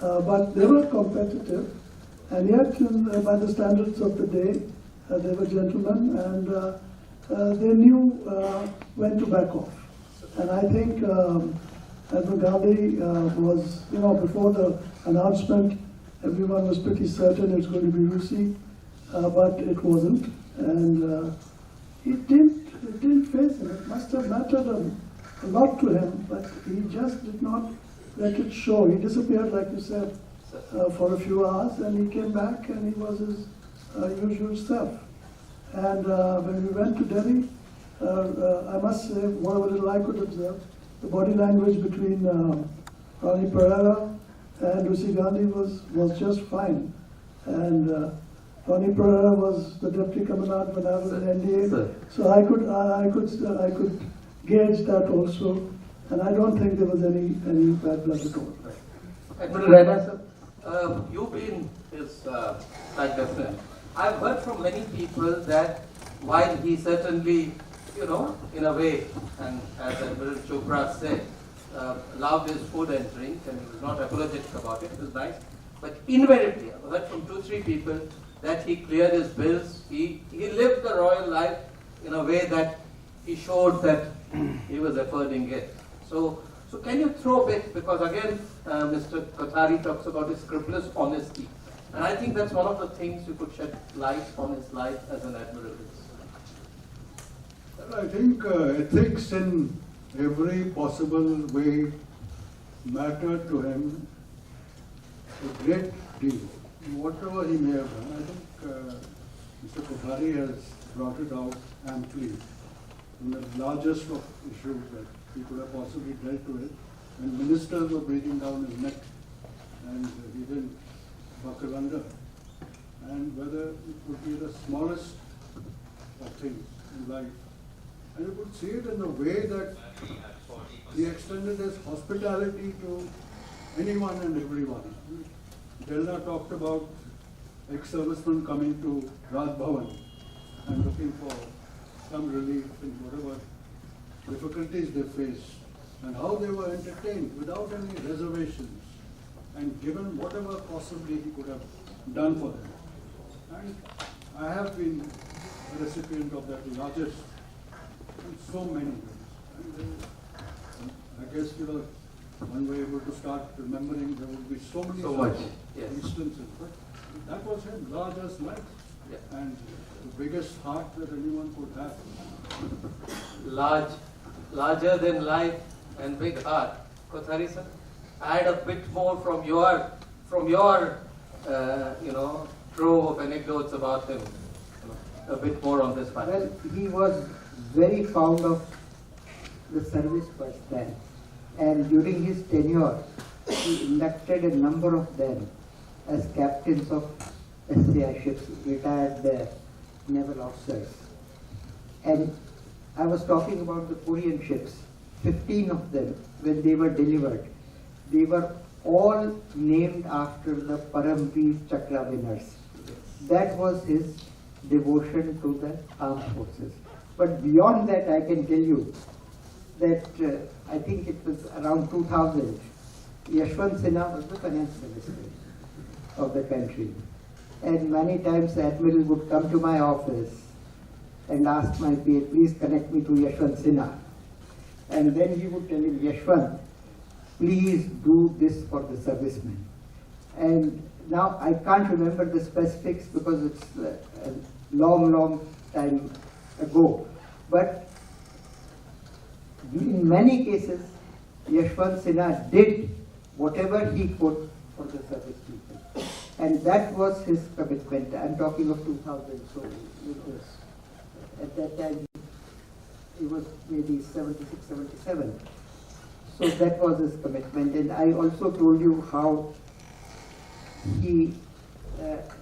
but they were competitive. And yet, by the standards of the day, they were gentlemen and they knew when to back off. And I think Admiral Ghandhi was, before the announcement, everyone was pretty certain it's going to be Rusi, but it wasn't. And it didn't face him. It must have mattered a lot to him, but he just did not let it show. He disappeared, like you said, for a few hours, and he came back and he was his usual self. And when we went to Delhi, I must say, whatever little I could observe, the body language between Ronnie Pereira and Rusi Gandhi was just fine. And Ronnie Pereira was the deputy commandant when I was in NDA, so I could gauge that also, and I don't think there was any bad blood at all. Admiral Raina, sir, you've been his flag lieutenant. I've heard from many people that while he certainly, in a way, and as Admiral Chopra said, loved his food and drink, and he was not apologetic about it, it was nice. But invariably, I've heard from 2-3 people that he cleared his bills, he lived the royal life in a way that he showed that he was affording it. So can you throw a bit, because again, Mr. Kothari talks about his scrupulous honesty. And I think that's one of the things you could shed light on his life as an admiral. Well, I think ethics in every possible way mattered to him a great deal. Whatever he may have done, I think Mr. Kothari has brought it out amply in the largest of issues that he could have possibly dealt with, when ministers were breathing down his neck and he didn't buckle under, and whether it would be the smallest of things in life. And you could see it in the way that he extended his hospitality to anyone and everyone. Delna talked about ex-servicemen coming to Raj Bhavan and looking for some relief in whatever difficulties they faced, and how they were entertained without any reservations and given whatever possibly he could have done for them. And I have been a recipient of that largest in so many ways. And I guess when we're able to start remembering, there will be so many instances. But that was him, large as life, and the biggest heart that anyone could have. Larger than life and big heart. Kothari sir, add a bit more from your trove of anecdotes about him. A bit more on this part. Well, he was very fond of the service personnel, and during his tenure, he inducted a number of them as captains of SCI ships, retired naval officers. And I was talking about the Korean ships. 15 of them, when they were delivered, they were all named after the Paramveer Chakra winners. That was his devotion to the armed forces. But beyond that, I can tell you that I think it was around 2000, Yashwant Sinha was the finance minister of the country. And many times the Admiral would come to my office and ask my PA, please connect me to Yashwant Sinha. And then he would tell him, Yashwant, please do this for the servicemen. And now I can't remember the specifics because it's a long time ago. But in many cases, Yashwant Sinha did whatever he could for the service people. And that was his commitment. I'm talking of 2000, so it was at that time he was maybe 76, 77. So that was his commitment. And I also told you how he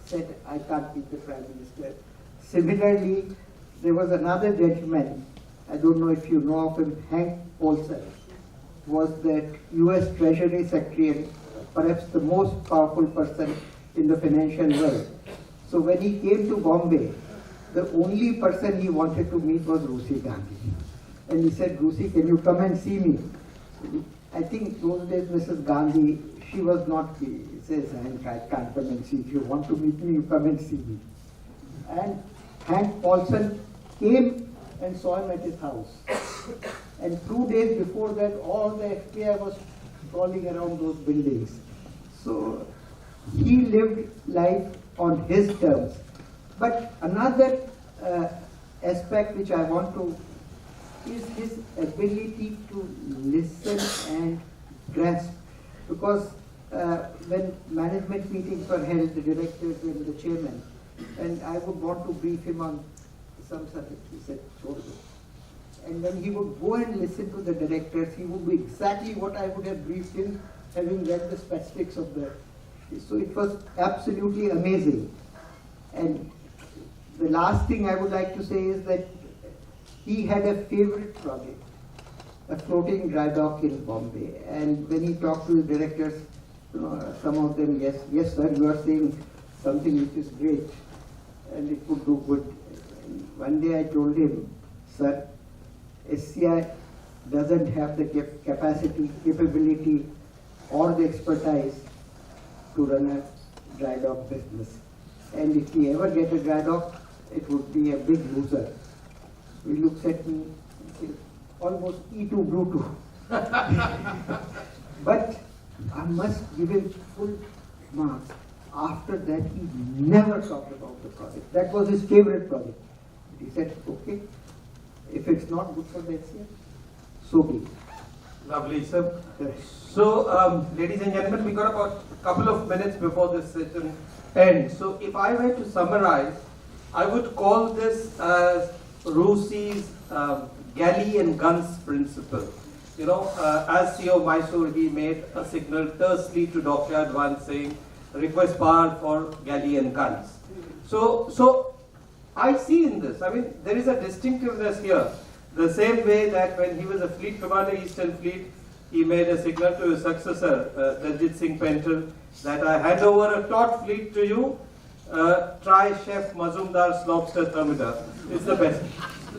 said, I can't be the Prime Minister. Similarly, there was another gentleman, I don't know if you know of him, Hank Paulson, was the US Treasury Secretary and perhaps the most powerful person in the financial world. So when he came to Bombay, the only person he wanted to meet was Gandhi. And he said, Rusi, can you come and see me? I think those days Mrs. Gandhi, she was not, he says, Hank, I can't come and see. If you want to meet me, you come and see me. And Hank Paulson came and saw him at his house. And 2 days before that, all the FBI was crawling around those buildings. So he lived life on his terms. But another aspect which I want to is his ability to listen and grasp. Because when management meetings were held, the directors and the chairman, and I would want to brief him on some subject, he said, "Chhod do." And when he would go and listen to the directors, he would do exactly what I would have briefed him, having read the specifics of the. So it was absolutely amazing. And the last thing I would like to say is that he had a favorite project, a floating dry dock in Bombay. And when he talked to the directors, some of them, yes sir, you are saying something which is great and it would do good. And one day I told him, sir, SCI doesn't have the capacity, capability or the expertise to run a dry dock business. And if we ever get a dry dock, it would be a big loser. He looks at me and says, almost E2 Bluetooth. But I must give him full marks. After that, he never talked about the project. That was his favorite project. He said, okay, if it's not good for the SCI, so be it. Lovely, sir. So, ladies and gentlemen, we got about a couple of minutes before this session ends. So, if I were to summarize, I would call this as Rusi's galley and guns principle. You know, as CEO Mysore, he made a signal tersely to Dockyard 1 saying, request power for galley and guns. So I see in this, I mean, there is a distinctiveness here. The same way that when he was a fleet commander, Eastern Fleet, he made a signal to his successor, Daljit Singh Pental, that I hand over a taut fleet to you, try Chef Mazumdar's lobster thermometer. It's the best.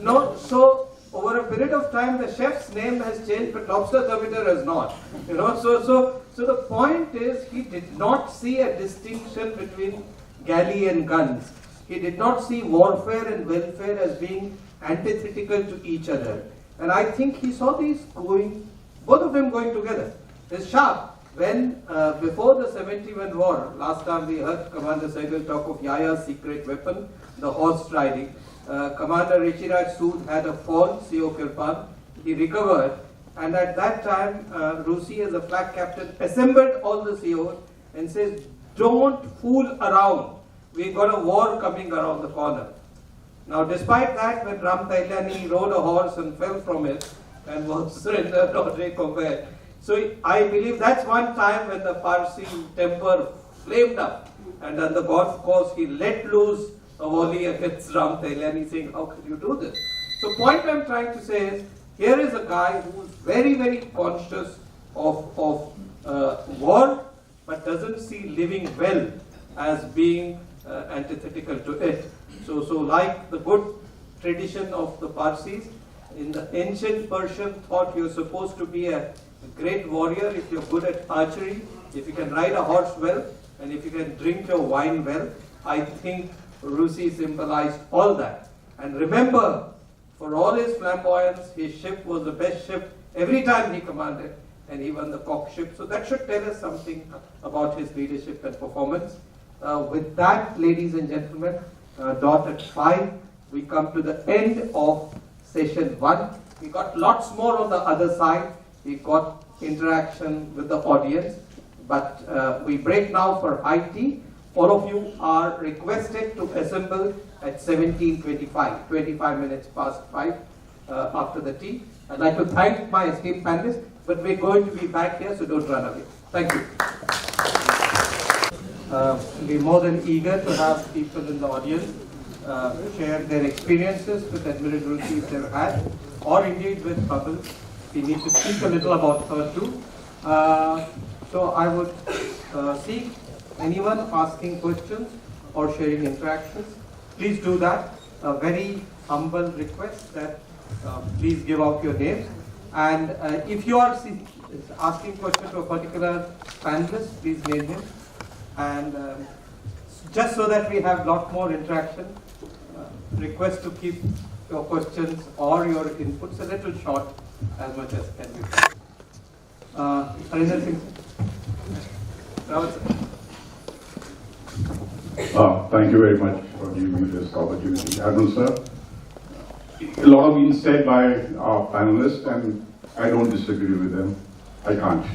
No, so over a period of time, the chef's name has changed, but lobster thermometer has not. You know, so the point is, he did not see a distinction between galley and guns. He did not see warfare and welfare as being antithetical to each other. And I think he saw these going, both of them going together. It's sharp. When, before the 71 war, last time we heard Commander Sehgal talk of Yaya's secret weapon, the horse riding. Commander Richiraj Sood had a fall, CO Kirpan. He recovered. And at that time, Rusi as a flag captain assembled all the COs and says, don't fool around. We got a war coming around the corner. Now, despite that, when Ram Tailiani rode a horse and fell from it and was surrendered or recompense. So I believe that's one time when the Parsi temper flamed up, and on the golf course he let loose a volley against Ram Tailiani, saying, how could you do this? So point I'm trying to say is, here is a guy who is very, very conscious of war, but doesn't see living well as being antithetical to it. So like the good tradition of the Parsis, in the ancient Persian thought you're supposed to be a great warrior if you're good at archery, if you can ride a horse well, and if you can drink your wine well. I think Rusi symbolized all that. And remember, for all his flamboyance, his ship was the best ship every time he commanded, and he won the cock ship. So that should tell us something about his leadership and performance. With that, ladies and gentlemen, dot at 5, we come to the end of session 1. We got lots more on the other side. We got interaction with the audience, but we break now for high tea. All of you are requested to assemble at 17:25, 25 minutes past 5. after the tea. I'd like to thank my esteemed panelists, but we're going to be back here, so don't run away. Thank you. We're more than eager to have people in the audience share their experiences with admiralty if they've had, or indeed with Bubble. We need to speak a little about her too. So I would seek anyone asking questions or sharing interactions. Please do that. A very humble request that please give out your names. And if you are asking questions to a particular panelist, please name him. And just so that we have a lot more interaction, request to keep your questions or your inputs a little short as much as can be. Harinder Singh. Rawat sir. Thank you very much for giving me this opportunity. Admiral sir, a lot have been said by our panelists and I don't disagree with them. I can't.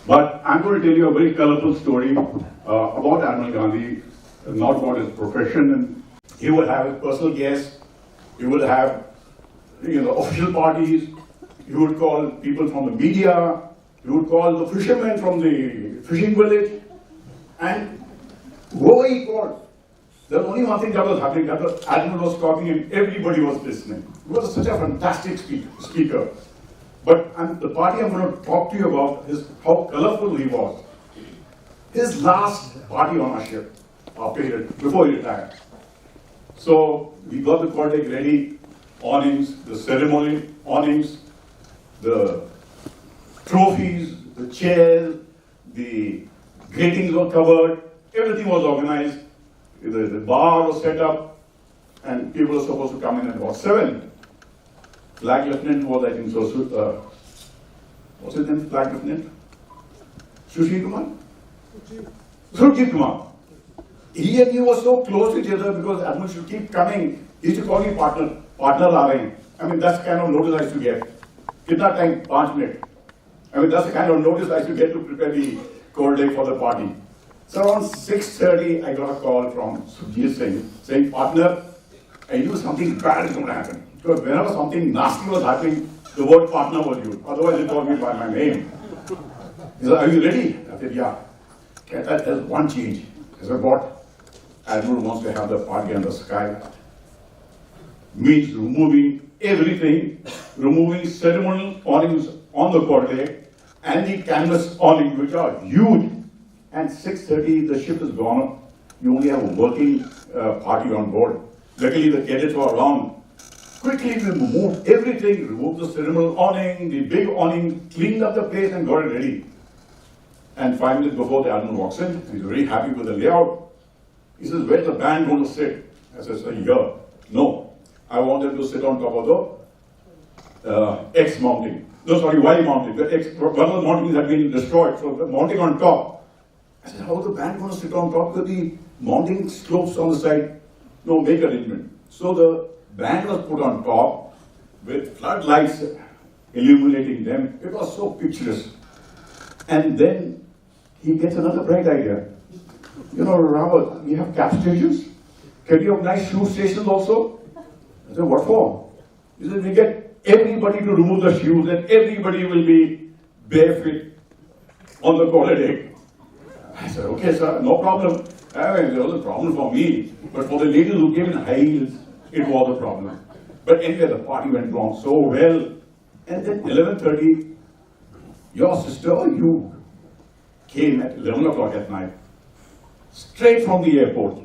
But I'm going to tell you a very colorful story about Admiral Gandhi, not about his profession. And he would have his personal guests, he would have official parties, he would call people from the media, he would call the fishermen from the fishing village, and whoever he called, there was only one thing that was happening, that the Admiral was talking and everybody was listening. He was such a fantastic speaker. But the party I'm going to talk to you about is how colorful he was. His last party on our ship, before he retired. So we got the quarter deck ready, awnings, the ceremony awnings, the trophies, the chairs, the gratings were covered, everything was organized, the bar was set up, and people were supposed to come in at about 7. Flag Lieutenant was, I think, what's his name, Flag Lieutenant? Sushil Kumar? Surjit Kumar. He and me were so close to each other because Admiral should keep coming. He used to call me partner aa rahe. I mean, that's the kind of notice I used to get. Kitna time? 5 minutes. I mean, that's the kind of notice I used to get to prepare the cold day for the party. So around 6:30, I got a call from Sujit Singh saying, partner, I knew something bad is going to happen. Because whenever something nasty was happening, the word partner was used. Otherwise, they called me by my name. He said, are you ready? I said, yeah. There's one change. I said, what? Admiral wants to have the party on the sky. Means removing everything, removing ceremonial awnings on the quarterdeck and the canvas awnings, which are huge. And 6:30, the ship is gone up. You only have a working party on board. Luckily, the cadets were around. Quickly, we removed everything, removed the ceremonial awning, the big awning, cleaned up the place and got it ready. And 5 minutes before the Admiral walks in, he's very happy with the layout. He says, where's the band going to sit? I said, sir, here. No, I want them to sit on top of the X mounting. No, sorry, Y mounting. The X, one of the mountings had been destroyed, so the mounting on top. I said, how is the band going to sit on top of the mounting slopes on the side? No, make arrangement. So the band was put on top with floodlights illuminating them. It was so picturesque. And then he gets another bright idea. You know, Rawat, we have cap stations. Can you have nice shoe stations also? I said, what for? He said, we get everybody to remove the shoes and everybody will be barefoot on the quarterdeck. I said, okay, sir, no problem. I mean, there was a problem for me, but for the ladies who came in high heels, it was a problem. But anyway, the party went on so well. And then 11:30, your sister or you came at 11 o'clock at night, straight from the airport.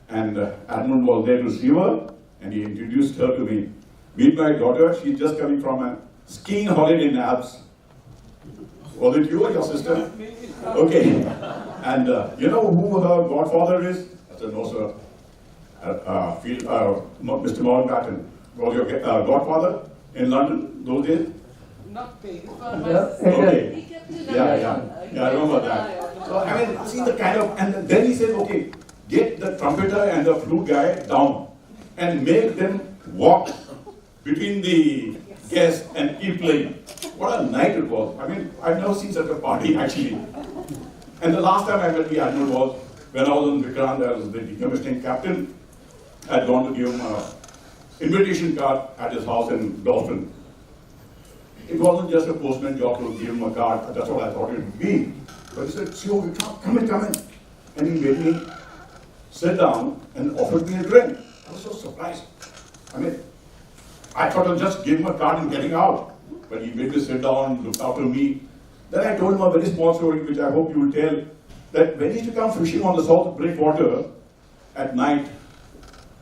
And Admiral was there to receive her, and he introduced her to me. Meet my daughter, she's just coming from a skiing holiday in Alps. Was it you or your sister? Okay. And you know who her godfather is? I said, no, sir. Mr. Mountbatten was your godfather in London those days? Not big. Okay. Yeah, I remember that. So, I mean, see the kind of, and then he said, okay, get the trumpeter and the flute guy down and make them walk between the guests and keep playing. What a night it was. I mean, I've never seen such a party actually. And the last time I met the Admiral was when I was in Vikrant, I was the decommissioning captain. I had gone to give him a invitation card at his house in Dalton. It wasn't just a postman job to give him a card, that's what I thought it would be. But he said, "Sure, come in. And he made me sit down and offered me a drink. I was so surprised. I mean, I thought I'd just give him a card and getting out. But he made me sit down, looked after me. Then I told him a very small story, which I hope you will tell, that when he used to come fishing on the South Breakwater at night,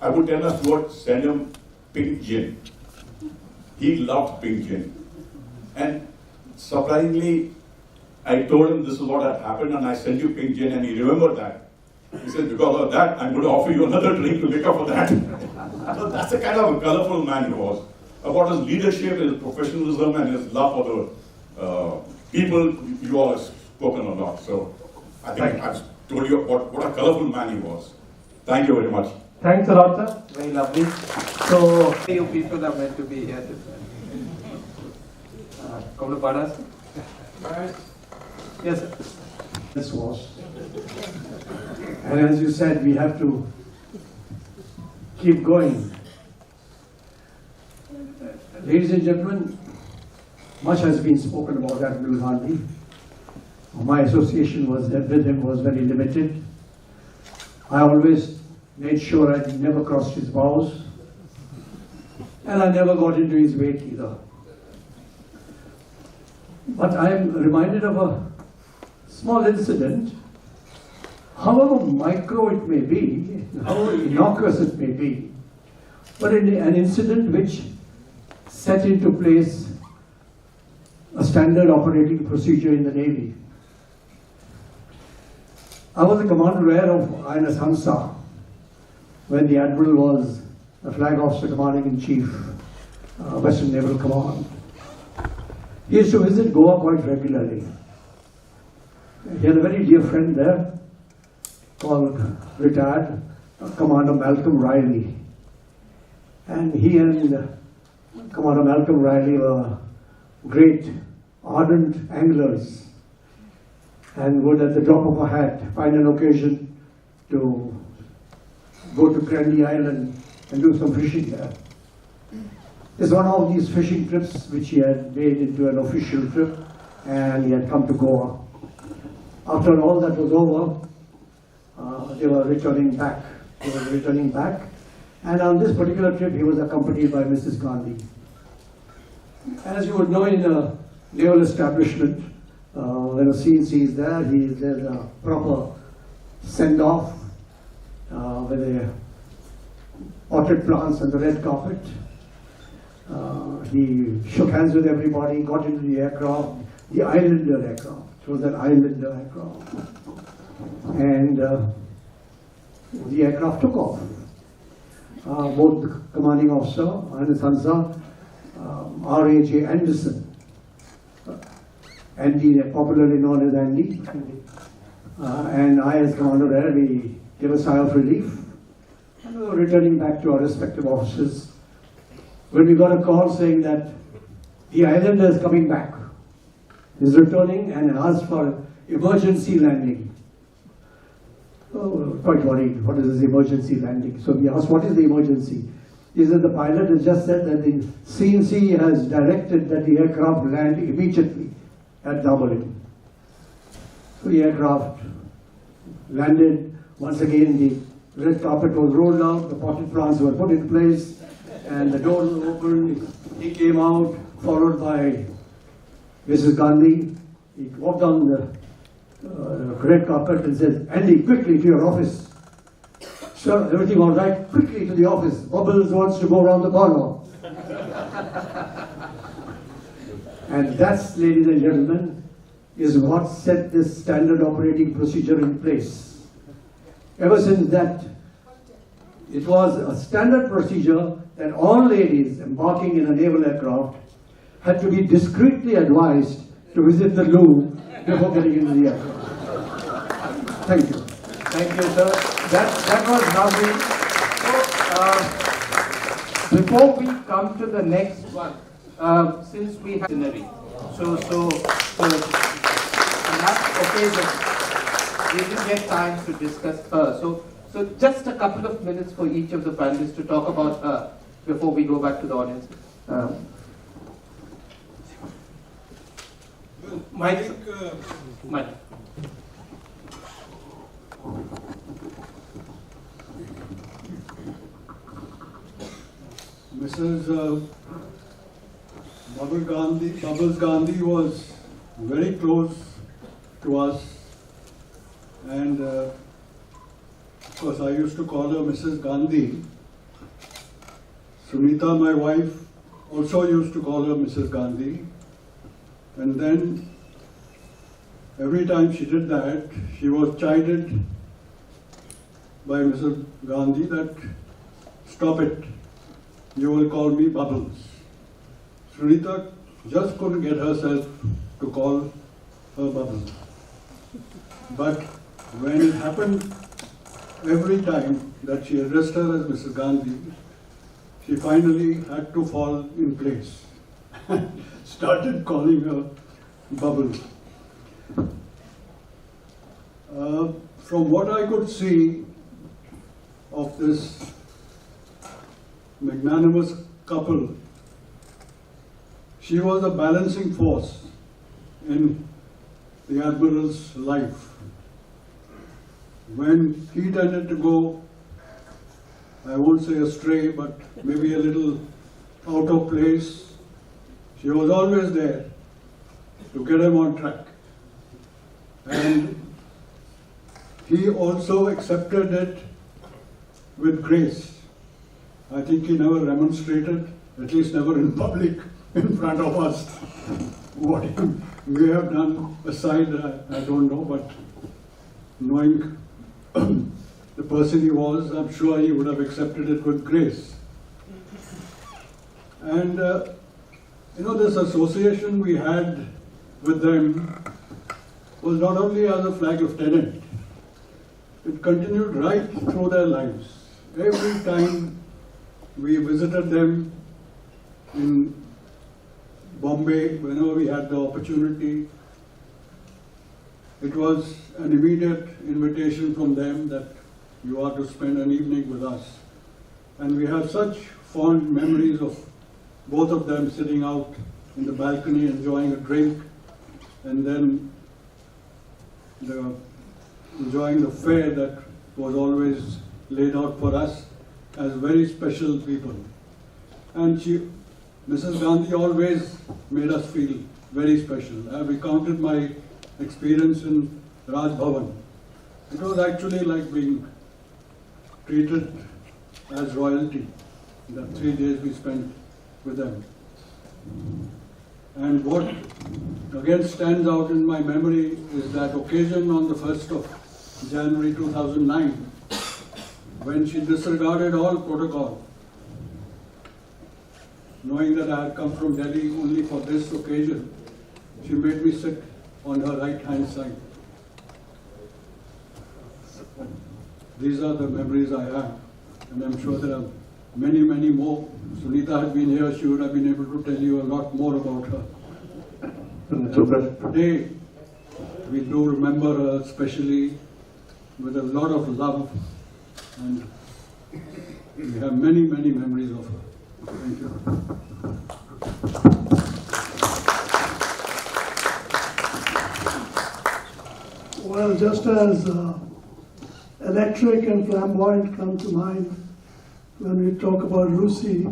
I would tell us to send him pink gin. He loved pink gin. And surprisingly, I told him this is what had happened and I sent you pink gin, and he remembered that. He said, because of that, I'm going to offer you another drink to make up for that. So that's the kind of a colorful man he was. About his leadership, his professionalism, and his love for the people, you all have spoken a lot. So I think I've told you about what a colorful man he was. Thank you very much. Thanks a lot, sir. Very lovely. So, you people are meant to be here. Come to Padas. Yes, sir. This was. And as you said, we have to keep going. Ladies and gentlemen, much has been spoken about Admiral Ghandhi. My association with him was very limited. I always made sure I never crossed his bows, and I never got into his wake either. But I am reminded of a small incident, however micro it may be, however innocuous it may be, but an incident which set into place a standard operating procedure in the Navy. I was the commander of INS Hansa when the Admiral was the Flag Officer Commanding-in-Chief, Western Naval Command. He used to visit Goa quite regularly. He had a very dear friend there called retired Commander Malcolm Riley. And he and Commander Malcolm Riley were great, ardent anglers and would at the drop of a hat find an occasion to go to Ghandhi Island and do some fishing there. It's one of these fishing trips which he had made into an official trip, and he had come to Goa. After all that was over, they were returning back. And on this particular trip, he was accompanied by Mrs. Gandhi. As you would know, in a naval establishment, when a CNC is there, there's a proper send-off with the potted plants and the red carpet. He shook hands with everybody, got into the aircraft, the Islander aircraft. It was an Islander aircraft. And the aircraft took off. Both the commanding officer, INS Hansa, R.A.J. Anderson, Andy, popularly known as Andy, and I as Commander Air, we gave a sigh of relief and we were returning back to our respective offices when we got a call saying that the Islander is coming back. He's returning and asked for emergency landing. Oh, we were quite worried. What is this emergency landing? So we asked, what is the emergency? He said the pilot has just said that the CNC has directed that the aircraft land immediately at Dublin. So the aircraft landed. Once again, the red carpet was rolled out, the potted plants were put in place, and the door was opened. He came out, followed by Mrs. Gandhi. He walked on the red carpet and said, Andy, quickly to your office. Sir, everything all right? Quickly to the office. Bubbles wants to go around the corner. And that's, ladies and gentlemen, is what set this standard operating procedure in place. Ever since that, it was a standard procedure that all ladies embarking in a naval aircraft had to be discreetly advised to visit the loo before getting into the aircraft. Thank you. Thank you, sir. That was lovely. So, before we come to the next one, since we have scenery, so on that occasion, we didn't get time to discuss her. So just a couple of minutes for each of the panelists to talk about her. before we go back to the audience. Mike. Mike. Mrs. Bubbles Gandhi was very close to us, and of course I used to call her Mrs. Gandhi. Sunita, my wife, also used to call her Mrs. Gandhi, and then every time she did that, she was chided by Mrs. Gandhi that, stop it, you will call me Bubbles. Sunita just couldn't get herself to call her Bubbles. But when it happened every time that she addressed her as Mrs. Gandhi, she finally had to fall in place. Started calling her Bubbles. From what I could see of this magnanimous couple, she was a balancing force in the Admiral's life. When he tended to go, I won't say astray, but maybe a little out of place, she was always there to get him on track. And he also accepted it with grace. I think he never remonstrated, at least never in public, in front of us. What he may have done aside, I don't know, but knowing the person he was, I'm sure he would have accepted it with grace. And this association we had with them was not only as a flag lieutenant, it continued right through their lives. Every time we visited them in Bombay, whenever we had the opportunity, it was an immediate invitation from them that you are to spend an evening with us. And we have such fond memories of both of them sitting out in the balcony enjoying a drink, and then enjoying the fare that was always laid out for us as very special people. And Mrs. Gandhi always made us feel very special. I've recounted my experience in Raj Bhavan. It was actually like being treated as royalty, the 3 days we spent with them. And what again stands out in my memory is that occasion on the 1st of January 2009, when she disregarded all protocol, knowing that I had come from Delhi only for this occasion. She made me sit on her right-hand side. These are the memories I have, and I'm sure there are many, many more. Sunita had been here, she would have been able to tell you a lot more about her. Today, we do remember her especially with a lot of love, and we have many, many memories of her. Thank you. Well, just as electric and flamboyant come to mind when we talk about Lucy,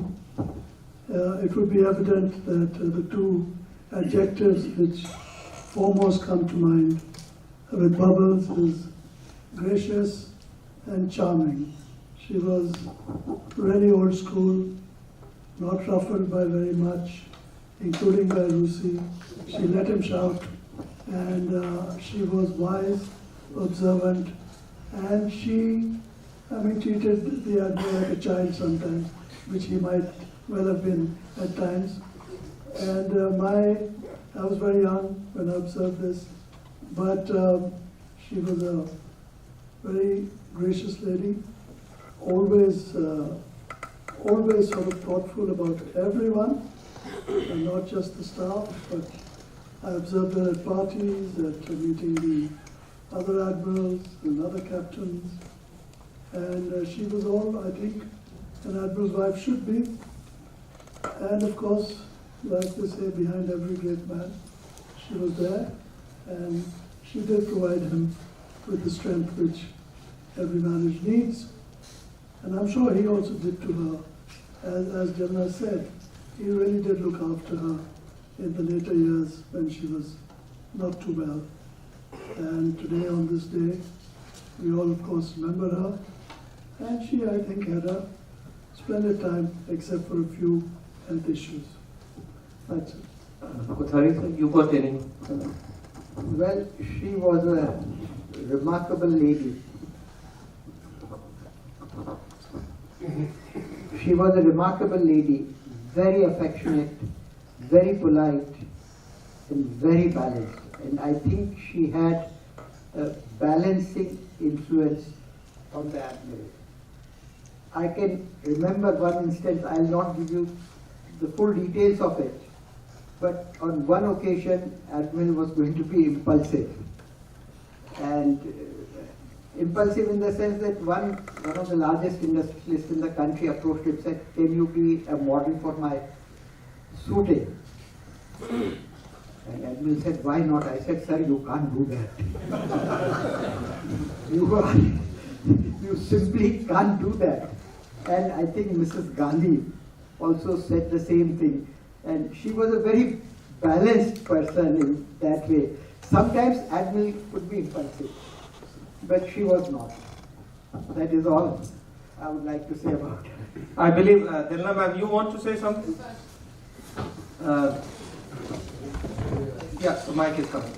it would be evident that the two adjectives which foremost come to mind with Bubbles is gracious and charming. She was really old school, not ruffled by very much, including by Lucy. She let him shout, and she was wise, observant, and she treated the Admiral like a child sometimes, which he might well have been at times. And I was very young when I observed this, but she was a very gracious lady, always sort of thoughtful about everyone, and not just the staff, but I observed her at parties, at meeting the other admirals and other captains, and she was all, I think, an admiral's wife should be. And of course, like they say, behind every great man, she was there, and she did provide him with the strength which every marriage needs. And I'm sure he also did to her. As Janna said, he really did look after her in the later years when she was not too well. And today, on this day, we all, of course, remember her. And she, I think, had a splendid time, except for a few health issues. That's it. Kothari, sir, you got any? Well, she was a remarkable lady. She was a remarkable lady, very affectionate, very polite, and very balanced. And I think she had a balancing influence on the admiral. I can remember one instance, I'll not give you the full details of it, but on one occasion, Admiral was going to be impulsive. And impulsive in the sense that one of the largest industrialists in the country approached him and said, "Can you be a model for my suiting?" And Admiral said, "Why not?" I said, "Sir, you can't do that. You simply can't do that." And I think Mrs. Ghandhi also said the same thing. And she was a very balanced person in that way. Sometimes Admiral could be impulsive, but she was not. That is all I would like to say about her. I believe, Dilna ma'am, you want to say something? Yeah, the mic is coming.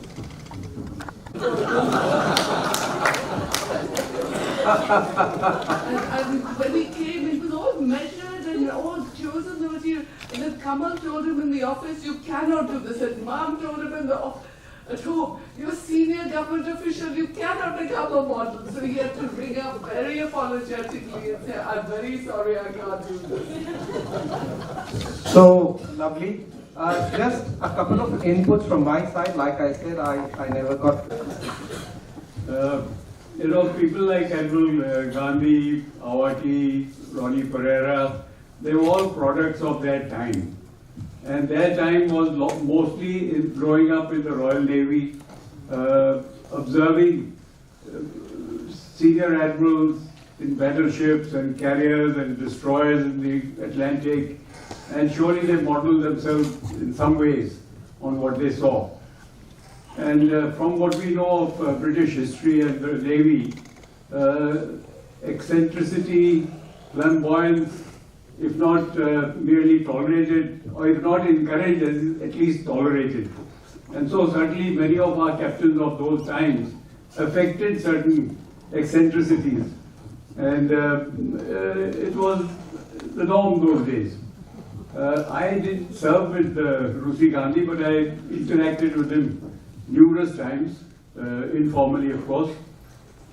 And when he came, it was all measured and all chosen the material. And then Kamal told him in the office, "You cannot do this." And Mom told him at home, "You're a senior government official, you cannot become a model." So he had to bring up very apologetically and say, "I'm very sorry, I can't do this." So lovely. Just a couple of inputs from my side. Like I said, I never got. People like Admiral Gandhi, Awati, Ronnie Pereira, they were all products of their time. And their time was mostly in growing up in the Royal Navy, observing senior admirals in battleships and carriers and destroyers in the Atlantic, and surely they modeled themselves in some ways on what they saw. And from what we know of British history and the Navy, eccentricity, flamboyance, if not merely tolerated, or if not encouraged, at least tolerated. And so certainly many of our captains of those times affected certain eccentricities. And it was the norm those days. I didn't serve with Rusi Gandhi, but I interacted with him numerous times, informally of course.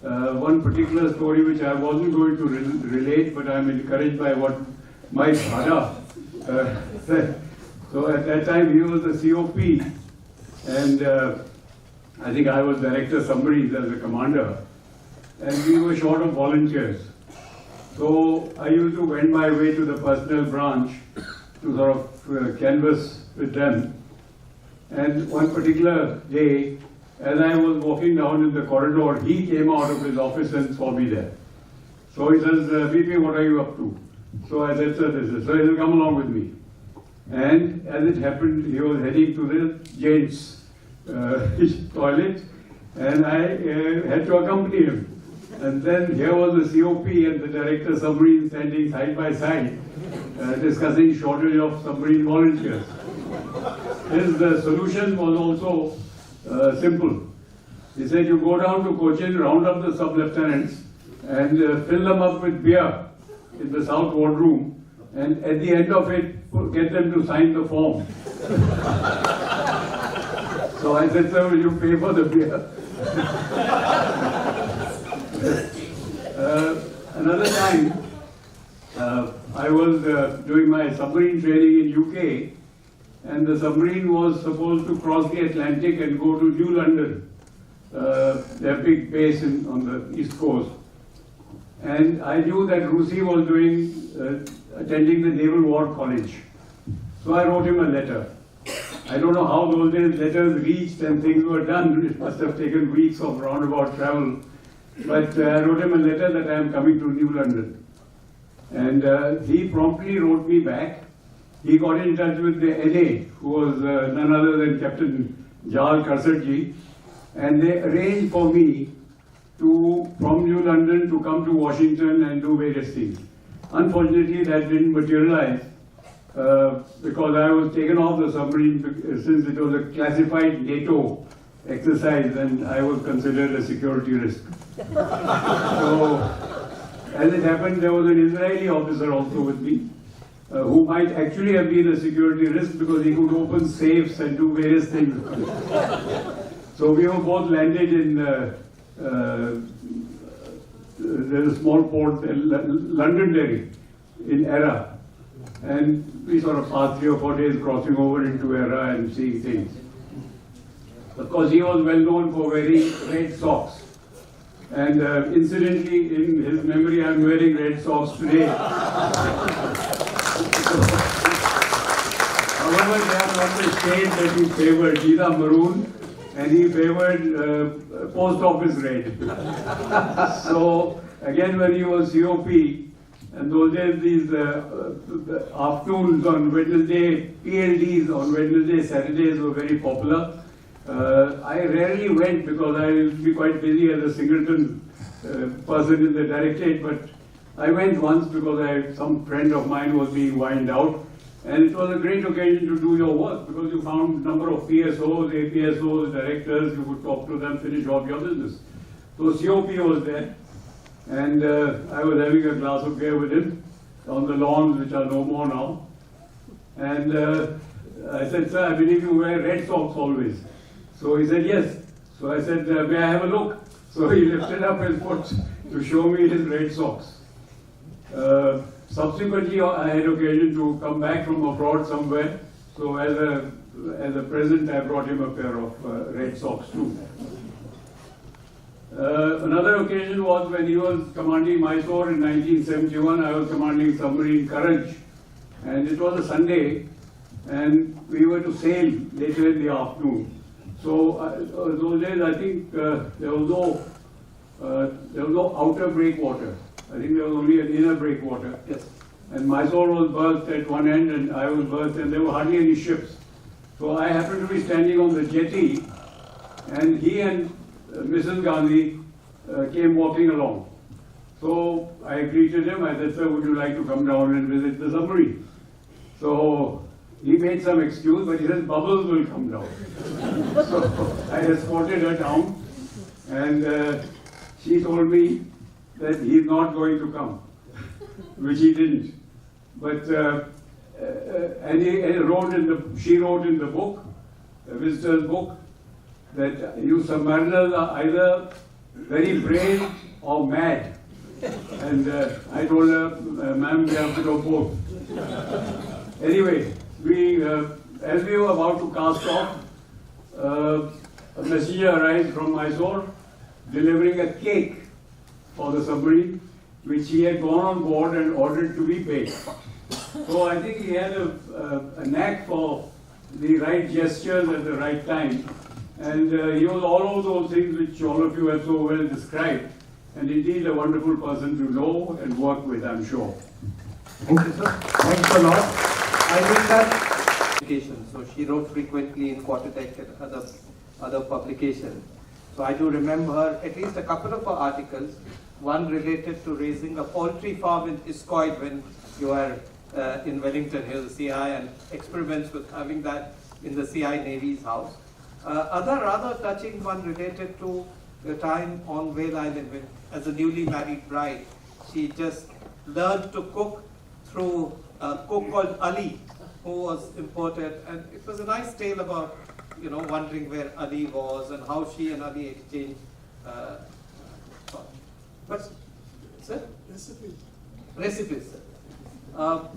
One particular story which I wasn't going to relate, but I'm encouraged by what my father said. So at that time he was the COP, and I think I was Director Submarines as a commander, and we were short of volunteers. So I used to wend my way to the personnel branch to sort of canvass with them. And one particular day, as I was walking down in the corridor, he came out of his office and saw me there. So he says, "VP, what are you up to?" So I said, "Sir, this is." So he said, "Come along with me." And as it happened, he was heading to the gents' toilet, and I had to accompany him. And then here was the COP and the Director Submarine standing side by side, discussing shortage of submarine volunteers. His solution was also simple. He said, "You go down to Cochin, round up the sub-lieutenants, and fill them up with beer in the South Wardroom, and at the end of it, get them to sign the form." So I said, "Sir, will you pay for the beer?" Another time, I was doing my submarine training in UK, and the submarine was supposed to cross the Atlantic and go to New London, their big base on the East Coast. and I knew that Rusi was attending the Naval War College. So I wrote him a letter. I don't know how those days letters reached and things were done. It must have taken weeks of roundabout travel. But I wrote him a letter that I am coming to New London. And he promptly wrote me back. He got in touch with the NA, who was none other than Captain Jal Karsatji, and they arranged for me from New London to come to Washington and do various things. Unfortunately, that didn't materialize because I was taken off the submarine since it was a classified NATO exercise and I was considered a security risk. So, as it happened, there was an Israeli officer also with me who might actually have been a security risk because he could open safes and do various things. So we were both landed in there's a small port, Londonderry, in Era. And we sort of passed 3 or 4 days crossing over into Era and seeing things. Of course, he was well known for wearing red socks. And incidentally, in his memory, I'm wearing red socks today. However, they are not the shade that he favored. These are maroon, and he favored post office red. So, again, when he was COP, and those days, these afternoons on Wednesday, PLDs on Wednesday, Saturdays were very popular. I rarely went because I used to be quite busy as a singleton person in the directorate, but I went once because some friend of mine was being wined out, and it was a great occasion to do your work because you found a number of PSOs, APSOs, directors, you could talk to them, finish off your business. So COP was there, and I was having a glass of beer with him on the lawns, which are no more now. And I said, sir, I believe you wear red socks always. So he said, yes. So I said, may I have a look? So he lifted up his foot to show me his red socks. Subsequently, I had occasion to come back from abroad somewhere. So as a present, I brought him a pair of red socks too. Another occasion was when he was commanding Mysore in 1971. I was commanding submarine Courage. And it was a Sunday, and we were to sail later in the afternoon. So those days, I think there was no outer breakwater. I think there was only an inner breakwater. Yes. And Mysore was berthed at one end, and I was berthed, and there were hardly any ships. So I happened to be standing on the jetty, and he and Mrs. Ghandhi came walking along. So I greeted him. I said, sir, would you like to come down and visit the submarine? So he made some excuse, but he said, Bubbles will come down. So I escorted her down, and she told me that he's not going to come, which he didn't. But and she wrote in the book, the visitor's book, that you submariners are either very brave or mad. And I told her, ma'am, we have to do both. Anyway, as we were about to cast off, a messenger arrived from Mysore delivering a cake for the submarine, which he had gone on board and ordered to be baked. So I think he had a knack for the right gestures at the right time. And he was all of those things which all of you have so well described. And indeed a wonderful person to know and work with, I'm sure. Thank you, sir. Thanks a lot. I think that publication. So she wrote frequently in Quarterdeck and other publications. So I do remember her, at least a couple of her articles. One related to raising a poultry farm in Iscoid when you are in Wellington, here the CI, and experiments with having that in the CI Navy's house. Other rather touching one related to the time on Whale Island when, as a newly married bride, she just learned to cook through a cook called Ali, who was imported, and it was a nice tale about, you know, wondering where Ali was and how she and Ali exchanged. But, sir? Recipes.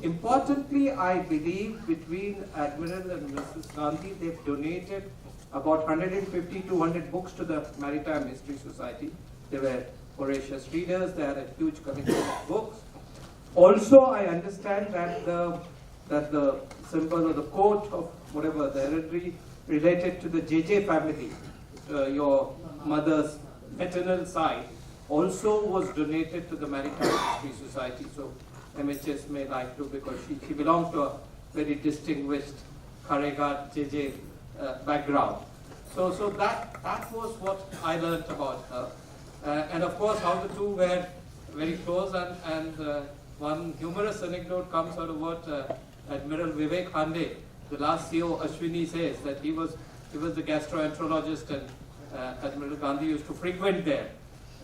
Importantly, I believe between Admiral and Mrs. Gandhi, they've donated about 150 to 200 books to the Maritime History Society. They were voracious readers. They had a huge collection of books. Also, I understand that the symbol or the coat of whatever the hereditary related to the JJ family, your mother's maternal side, also was donated to the Maritime History Society. So MHS may like to, because she belongs to a very distinguished Karegat JJ background. So that was what I learned about her. And of course, how the two were very close, and one humorous anecdote comes out of what Admiral Ghandhi, the last CO Ashwini, says, that he was the gastroenterologist, and Admiral Gandhi used to frequent there.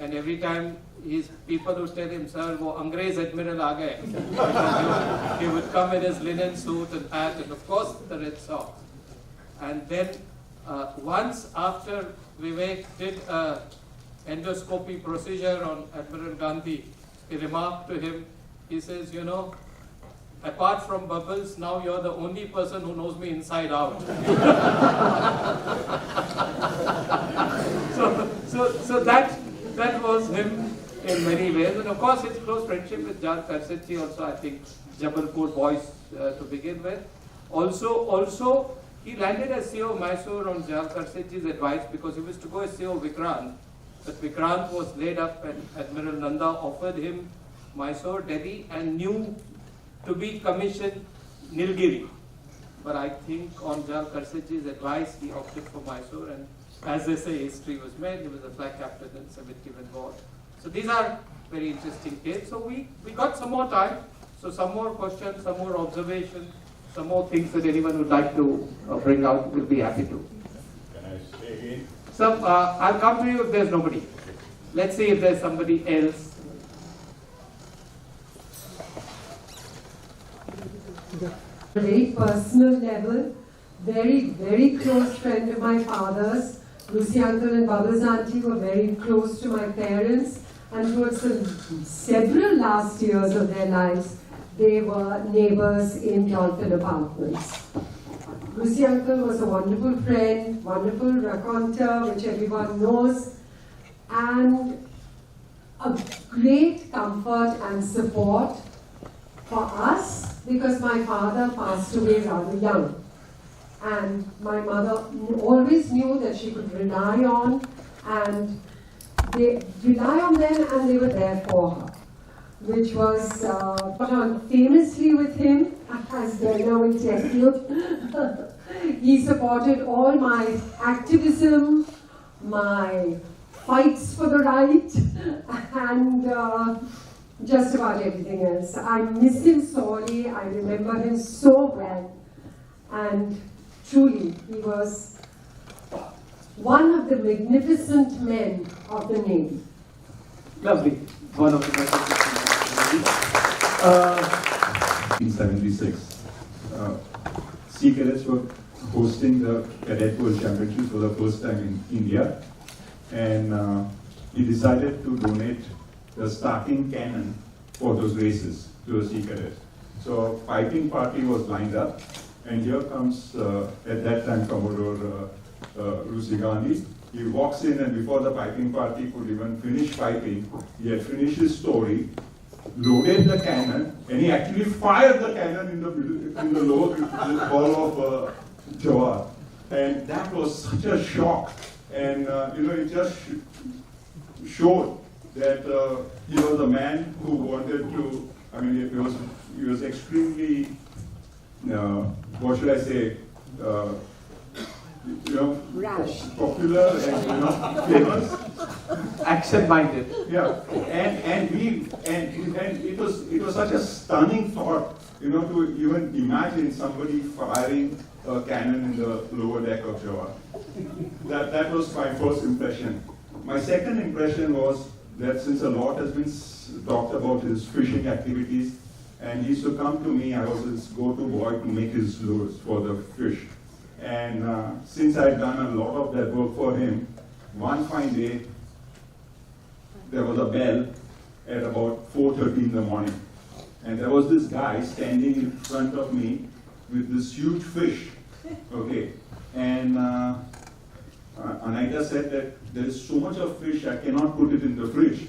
And every time his people would tell him, "Sir, wo Angrez Admiral aa gaye," he would come in his linen suit and hat, and of course the red socks. And then once after Vivek did endoscopy procedure on Admiral Gandhi, he remarked to him, he says, "You know, apart from bubbles, now you're the only person who knows me inside out." so that was him in many ways. And of course, his close friendship with Jal Karsetji also, I think, Jabalpur boys to begin with. Also, he landed as CO Mysore on Jal Karsetji's advice, because he was to go as CO Vikrant. But Vikrant was laid up, and Admiral Nanda offered him Mysore, Delhi, and knew to be commissioned Nilgiri. But I think on Jal Karsetji's advice, he opted for Mysore, and as they say, history was made. He was a flag captain in 71 war. So these are very interesting tales. So we got some more time. So some more questions, some more observations, some more things that anyone would like to bring out, we'll be happy to. Can I stay again? So I'll come to you if there's nobody. Let's see if there's somebody else. Very personal level, very close friend of my father's. Lucy uncle and Bubbles auntie were very close to my parents, and towards several last years of their lives, they were neighbors in Dolphin Apartments. Lucy uncle was a wonderful friend, wonderful raconteur, which everyone knows, and a great comfort and support for us, because my father passed away rather young. And my mother always knew that she could rely on, and they rely on them, and they were there for her, which was done famously with him, as Dana will tell you. He supported all my activism, my fights for the right, and just about everything else. I miss him sorely. I remember him so well, and truly, he was one of the magnificent men of the Navy. Lovely. One of the magnificent In 76, Sea Cadets were hosting the Cadet World Championships for the first time in India, and he decided to donate the starting cannon for those races to the Sea Cadets. So a piping party was lined up, and here comes, at that time, Commodore Ghandhi. He walks in, and before the piping party could even finish piping, he had finished his story, loaded the cannon, and he actually fired the cannon in the lower ball of Jawar. And that was such a shock. And it just showed that he was a man who wanted to, he was extremely, what should I say, Rash. Popular and famous, action-minded. yeah, and it was such a stunning thought, to even imagine somebody firing a cannon in the lower deck of Jawar. That was my first impression. My second impression was that since a lot has been talked about his fishing activities, and he used to come to me, I was his go-to boy to make his lures for the fish. And since I'd done a lot of that work for him, one fine day, there was a bell at about 4:30 in the morning. And there was this guy standing in front of me with this huge fish, okay? And Anita said that there is so much of fish, I cannot put it in the fridge.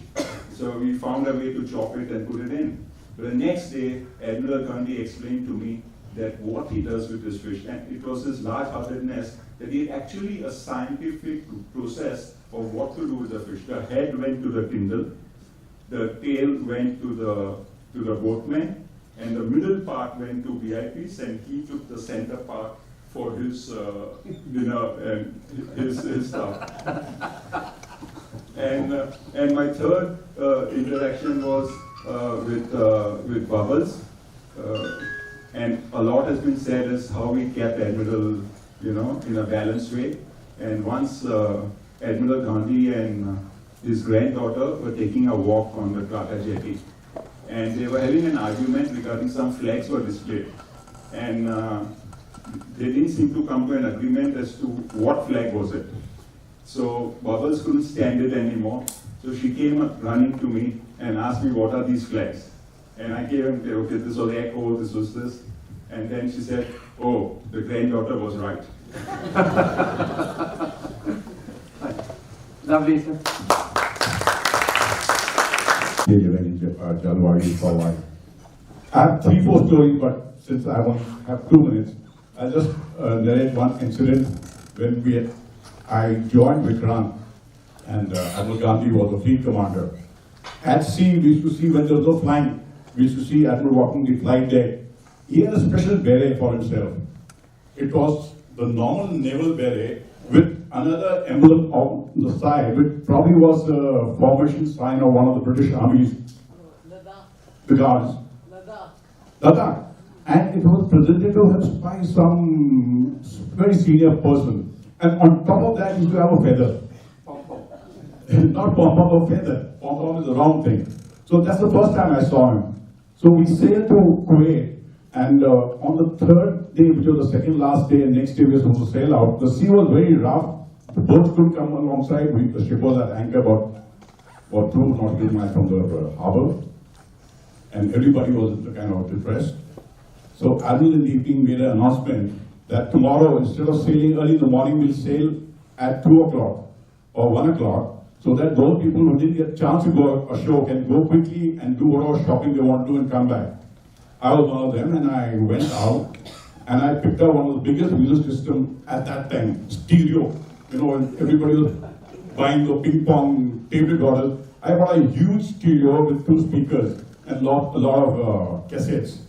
So we found a way to chop it and put it in. But the next day, Admiral Ghandhi explained to me that what he does with his fish, and it was his large-heartedness, that he had actually a scientific process of what to do with the fish. The head went to the Tyndall, the tail went to the boatman, and the middle part went to VIPs, and he took the center part for his dinner and his stuff. And my third interaction was with Bubbles, and a lot has been said as how we kept Admiral, in a balanced way. And once Admiral Ghandhi and his granddaughter were taking a walk on the Tata jetty, and they were having an argument regarding some flags were displayed, and they didn't seem to come to an agreement as to what flag was it. So Bubbles couldn't stand it anymore, so she came running to me and asked me, what are these flags? And I gave him, okay, this was Echo, this was this. And then she said, oh, the granddaughter was right. Lovely, sir. I have 3-4 stories, but since I only have 2 minutes, I'll just narrate one incident when I joined Vikrant, and Admiral Ghandhi was the fleet commander. At sea, we used to see when there was no flying, we used to see Admiral walking the flight deck. He had a special beret for himself. It was the normal naval beret with another emblem on the side, which probably was the formation sign of one of the British armies, the guards. Ladakh. And it was presented to him by some very senior person. And on top of that, he used to have a feather. Not pom-pom, a feather. Pom-pom is the wrong thing. So that's the first time I saw him. So we sailed to Kuwait, and on the third day, which was the second last day, and next day we were supposed to sail out, the sea was very rough. The boats couldn't come alongside. The ship was at anchor about 2 nautical miles from the harbor. And everybody was kind of depressed. So Admiral in the evening made an announcement that tomorrow, instead of sailing early in the morning, we'll sail at 2 o'clock or 1 o'clock, so that those people who didn't get a chance to go ashore can go quickly and do whatever shopping they want to do and come back. I was one of them, and I went out and I picked up one of the biggest music systems at that time, stereo. When everybody was buying the ping pong tape recorders, I bought a huge stereo with 2 speakers and a lot of cassettes.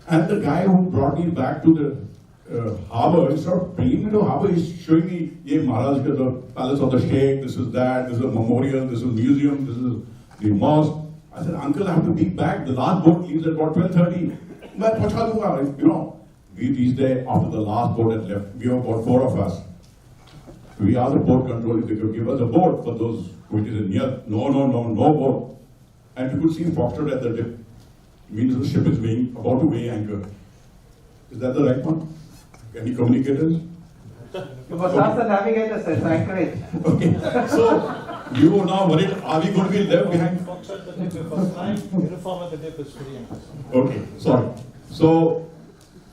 And the guy who brought me back to the harbor, instead of bringing me to the harbor, he's showing me, "Ye Maharaj, the palace of the Sheikh, this is that, this is a memorial, this is a museum, this is the mosque." I said, "Uncle, I have to be back. The last boat leaves at about 12:30. But we reached there after the last boat had left. We were about 4 of us. We asked the boat control if they could give us a boat for those who were near. No boat. And we could see Foxtrot at the tip. It means the ship is about to weigh anchor. Is that the right one? Any communicators? You must ask the navigator, sir. Anchorage. Okay. So you are now worried, are we going to be left behind? Okay, sorry. So,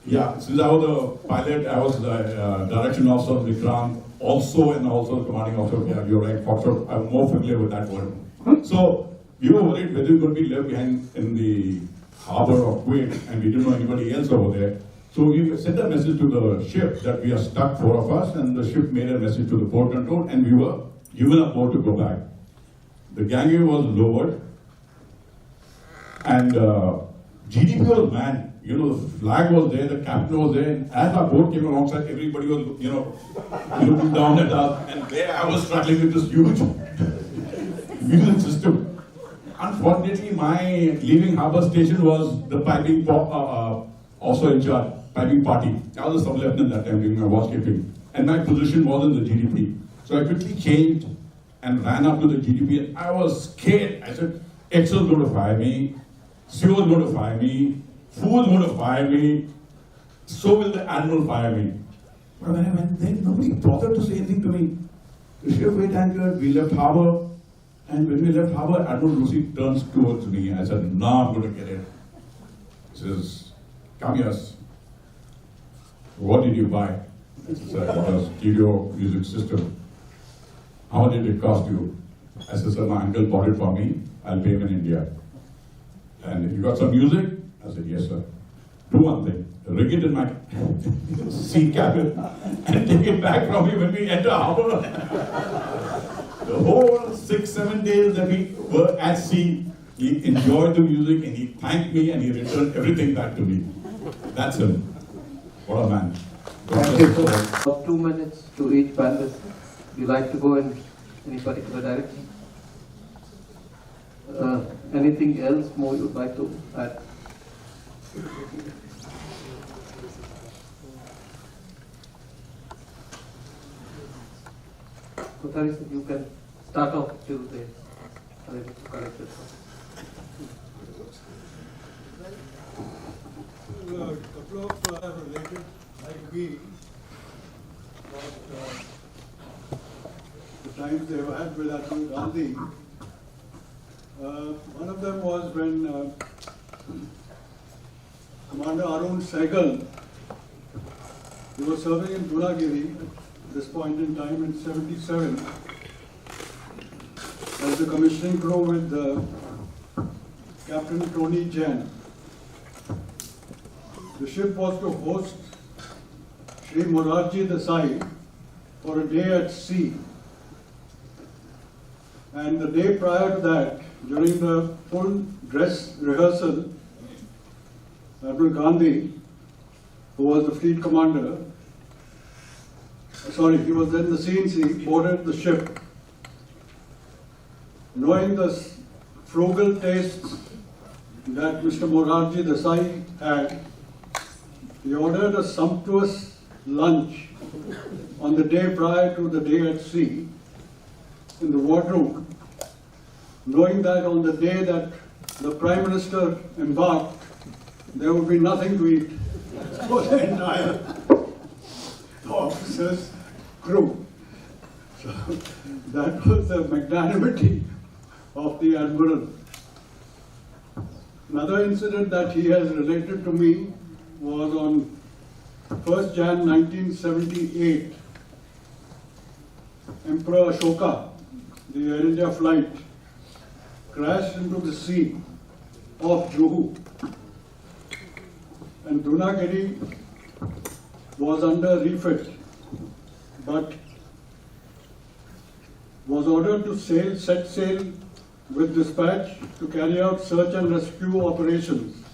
yeah, since I was a pilot, I was the direction officer of Vikrant, also the commanding officer. Yeah, you're right, Foxtrot. I'm more familiar with that word. So, we were worried whether we were going to be left behind in the harbor of Kuwait, and we didn't know anybody else over there. So we sent a message to the ship that we are stuck, 4 of us, and the ship made a message to the port control, and we were given a boat to go back. The gangway was lowered, and GDP was manned. The flag was there, the captain was there, and as our boat came alongside, everybody was, looking down at us, and there I was struggling with this huge music system. Unfortunately, my leaving harbor station was the piping also in charge, piping party. I was a sub-lieutenant that time doing my watchkeeping, and my position was in the GDP. So I quickly changed and ran up to the GDP, and I was scared. I said, Excel's going to fire me, CEO's going to fire me, Fool's going to fire me, so will the Admiral fire me. But when I went there, nobody bothered to say anything to me. The ship weighed anchor, we left harbor, and when we left harbor, Admiral Lucy turns towards me. I said, "No, I'm going to get it." He says, "Come here. What did you buy?" It's a studio music system. How much did it cost you? I said, sir, my uncle bought it for me. I'll pay him in India. And you got some music? I said, yes, sir. Do one thing. Rig it in my sea cabin and take it back from me when we enter harbor. The whole 6-7 days that we were at sea, he enjoyed the music and he thanked me and he returned everything back to me. That's him. What a man. Thank you, sir. About 2 minutes to each panelist. Would you like to go in any particular direction? Anything else more you would like to add? Kothari, you can start off till the correct it. A couple of related, like me, about the times they have had with Ghandhi. One of them was when Commander Arun Sehgal, he was serving in Dunagiri at this point in time in '77 as the commissioning crew with Captain Tony Jain. The ship was to host Sri Morarji Desai for a day at sea. And the day prior to that, during the full dress rehearsal, Admiral Ghandhi, who was the fleet commander, he was then the CNC, boarded the ship. Knowing the frugal tastes that Mr. Morarji Desai had, he ordered a sumptuous lunch on the day prior to the day at sea in the wardroom, knowing that on the day that the Prime Minister embarked, there would be nothing to eat for the entire officers' crew. So that was the magnanimity of the Admiral. Another incident that he has related to me was on 1st Jan 1978. Emperor Ashoka, the Air India flight, crashed into the sea off Juhu. And Dunagiri was under refit, but was ordered to set sail with dispatch to carry out search and rescue operations.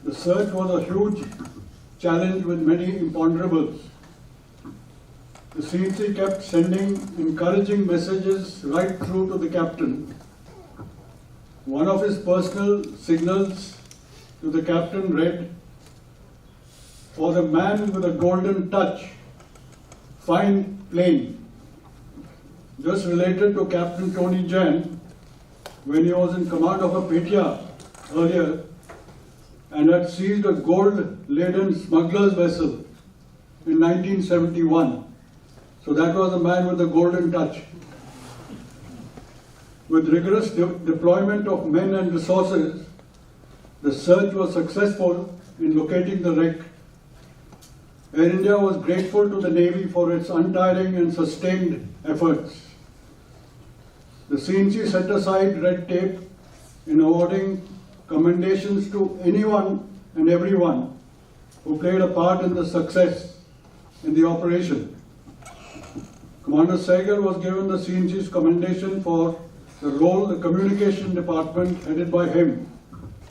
The search was a huge challenge with many imponderables. The CNC kept sending encouraging messages right through to the captain. One of his personal signals to the captain read, "For the man with a golden touch, fine plane." Just related to Captain Tony Jain, when he was in command of a Petia earlier and had seized a gold-laden smuggler's vessel in 1971. So that was a man with a golden touch. With rigorous deployment of men and resources, the search was successful in locating the wreck. Air India was grateful to the Navy for its untiring and sustained efforts. The CNC set aside red tape in awarding commendations to anyone and everyone who played a part in the success in the operation. Commander Sehgal was given the CNC's commendation for the role the communication department headed by him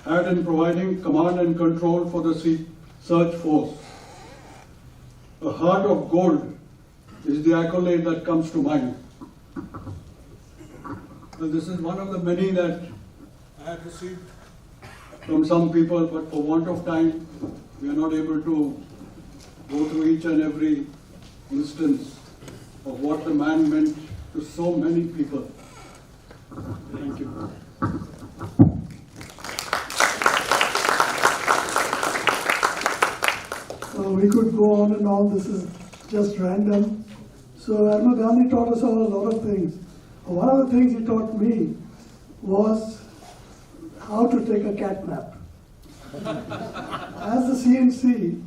had in providing command and control for the sea search force. A heart of gold is the accolade that comes to mind. Well, this is one of the many that I had received from some people, but for want of time, we are not able to go through each and every instance of what the man meant to so many people. Thank you. We could go on and on, this is just random. So Admiral Ghandhi taught us all a lot of things. One of the things he taught me was how to take a cat nap. As the CNC,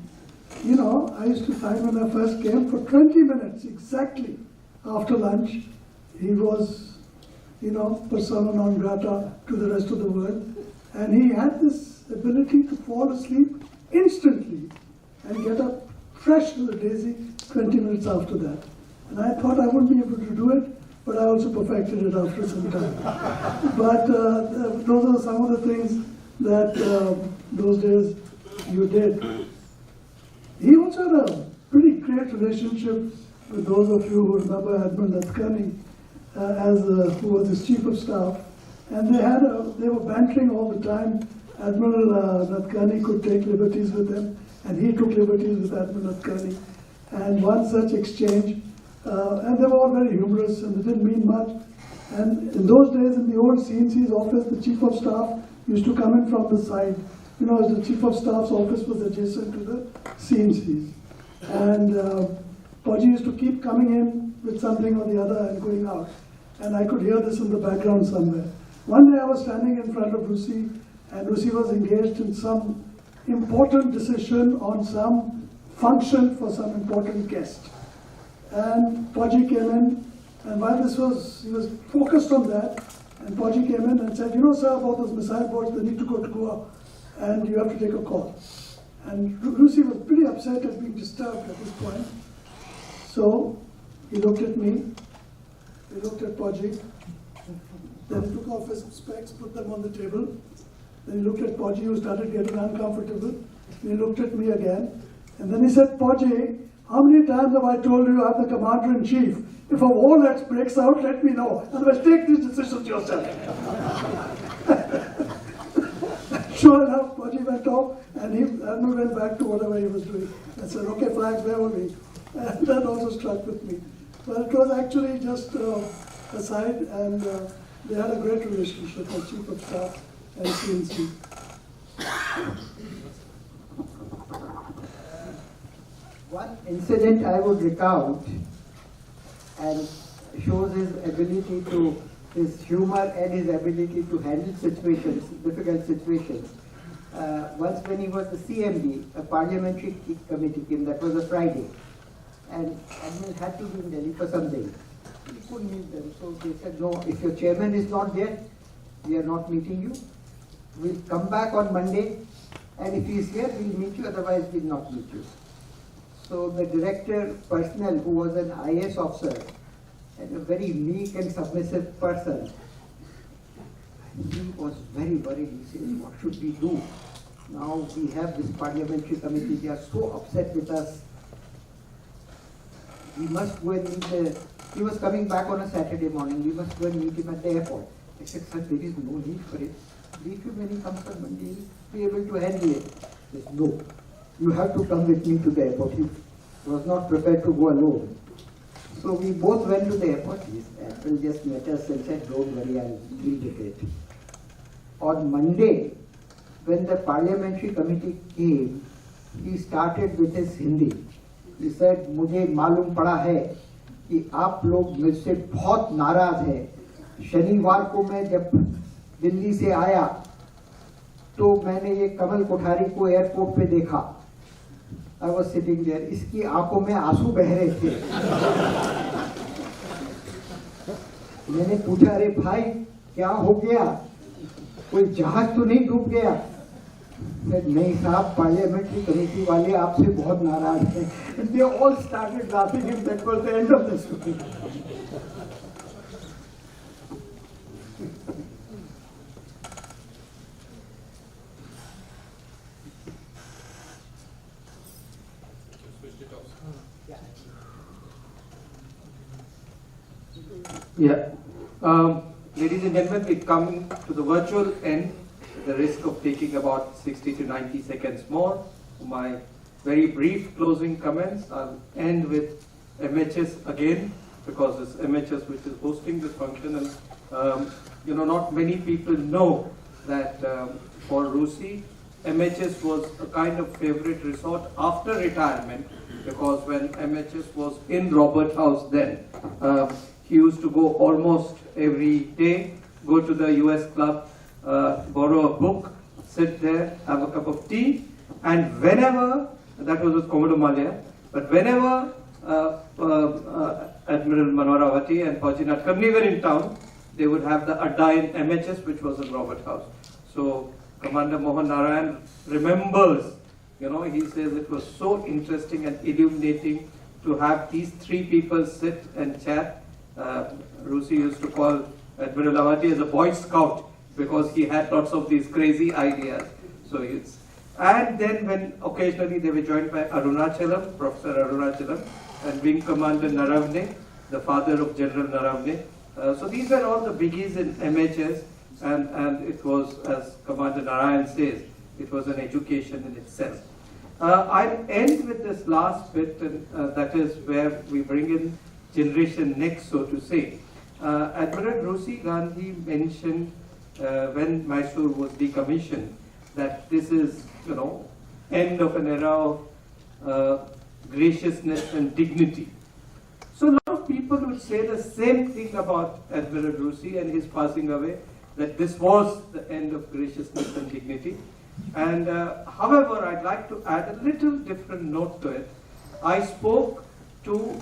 You know, I used to find when I first came, for 20 minutes exactly after lunch, he was, you know, persona non grata to the rest of the world. And he had this ability to fall asleep instantly and get up fresh as a daisy 20 minutes after that. And I thought I wouldn't be able to do it, but I also perfected it after some time. But those are some of the things that those days you did. He also had a pretty great relationship with those of you who remember Admiral Nathkani, who was his chief of staff. And they were bantering all the time. Admiral Nathkani could take liberties with him, and he took liberties with Admiral Nathkani. And one such exchange, and they were all very humorous, and they didn't mean much. And in those days, in the old CNC's office, the chief of staff used to come in from the side. You know, the chief of staff's office was adjacent to the CNC's. And Pudgy used to keep coming in with something or the other and going out. And I could hear this in the background somewhere. One day I was standing in front of Lucy, and Lucy was engaged in some important decision on some function for some important guest. And Pudgy came in, and while he was focused on that, and Pudgy came in and said, you know, sir, about those missile boats, they need to go to Goa, and you have to take a call. And Lucy was pretty upset at being disturbed at this point. So he looked at me, he looked at Pudgy, then he took off his specs, put them on the table. Then he looked at Pudgy, who started getting uncomfortable. And he looked at me again. And then he said, Pudgy, how many times have I told you I'm the commander-in-chief? If a war breaks out, let me know. Otherwise, take these decisions yourself. Sure enough, Pudgy went off, and Admiral went back to whatever he was doing. And said, okay, flags, where were we? And that also struck with me. But it was actually just aside, and they had a great relationship as Chief of Staff and CNC. One incident I would recount and shows his humor and his ability to handle situations, difficult situations. Once when he was the CMD, a parliamentary committee came, that was a Friday, and Admiral had to be in Delhi for some days. He couldn't meet them, so they said, no, if your chairman is not there, we are not meeting you. We'll come back on Monday, and if he is here, we'll meet you, otherwise we'll not meet you. So the director personnel, who was an IAS officer, and a very meek and submissive person, he was very worried. He said, what should we do? Now we have this parliamentary committee, they are so upset with us. We must go and meet he was coming back on a Saturday morning, we must go and meet him at the airport. I said, sir, there is no need for it. Leave him when he comes on Monday, he'll be able to handle it. He said, no, you have to come with me to the airport. He was not prepared to go alone. So we both went to the airport. Admiral just met us and said, don't worry, I'll deal with it. On Monday, when the parliamentary committee came, he started with his Hindi. He said, मुझे मालूम पड़ा है कि आप लोग मुझसे बहुत नाराज हैं। शनिवार को मैं जब दिल्ली से आया तो मैंने ये कमल कोठारी को एयरपोर्ट पे देखा। I was sitting there. इसकी आंखों में आंसू बह रहे थे। मैंने पूछा, अरे भाई क्या हो गया? कोई जहाज तो नहीं डूब गया? नहीं साहब, पार्लियामेंट्री कमेटी वाले आपसे बहुत नाराज हैं। They all started laughing, and that was the end of the story. Yeah. Ladies and gentlemen, we come to the virtual end, the risk of taking about 60 to 90 seconds more. My very brief closing comments. I'll end with MHS again, because it's MHS which is hosting this function, and not many people know that for Rusi, MHS was a kind of favorite resort after retirement, because when MHS was in Robert House then, he used to go almost every day, go to the US club, borrow a book, sit there, have a cup of tea, and whenever That was with Commodore Malya. But whenever Admiral Manoharavati and Fauji Natkam were in town, they would have the Adda in MHS, which was in Robert House. So Commander Mohan Narayan remembers, he says it was so interesting and illuminating to have these three people sit and chat. Rusi used to call Admiral Awati as a Boy Scout because he had lots of these crazy ideas. And then when occasionally they were joined by Arunachalam, Professor Arunachalam, and Wing Commander Naravne, the father of General Naravne. So these were all the biggies in MHS, and it was, as Commander Narayan says, it was an education in itself. I'll end with this last bit, and that is where we bring in generation next, so to say. Admiral Rusi Ghandhi mentioned when Mysore was decommissioned that this is, end of an era of graciousness and dignity. So a lot of people would say the same thing about Admiral Rusi and his passing away, that this was the end of graciousness and dignity. And however, I'd like to add a little different note to it. I spoke to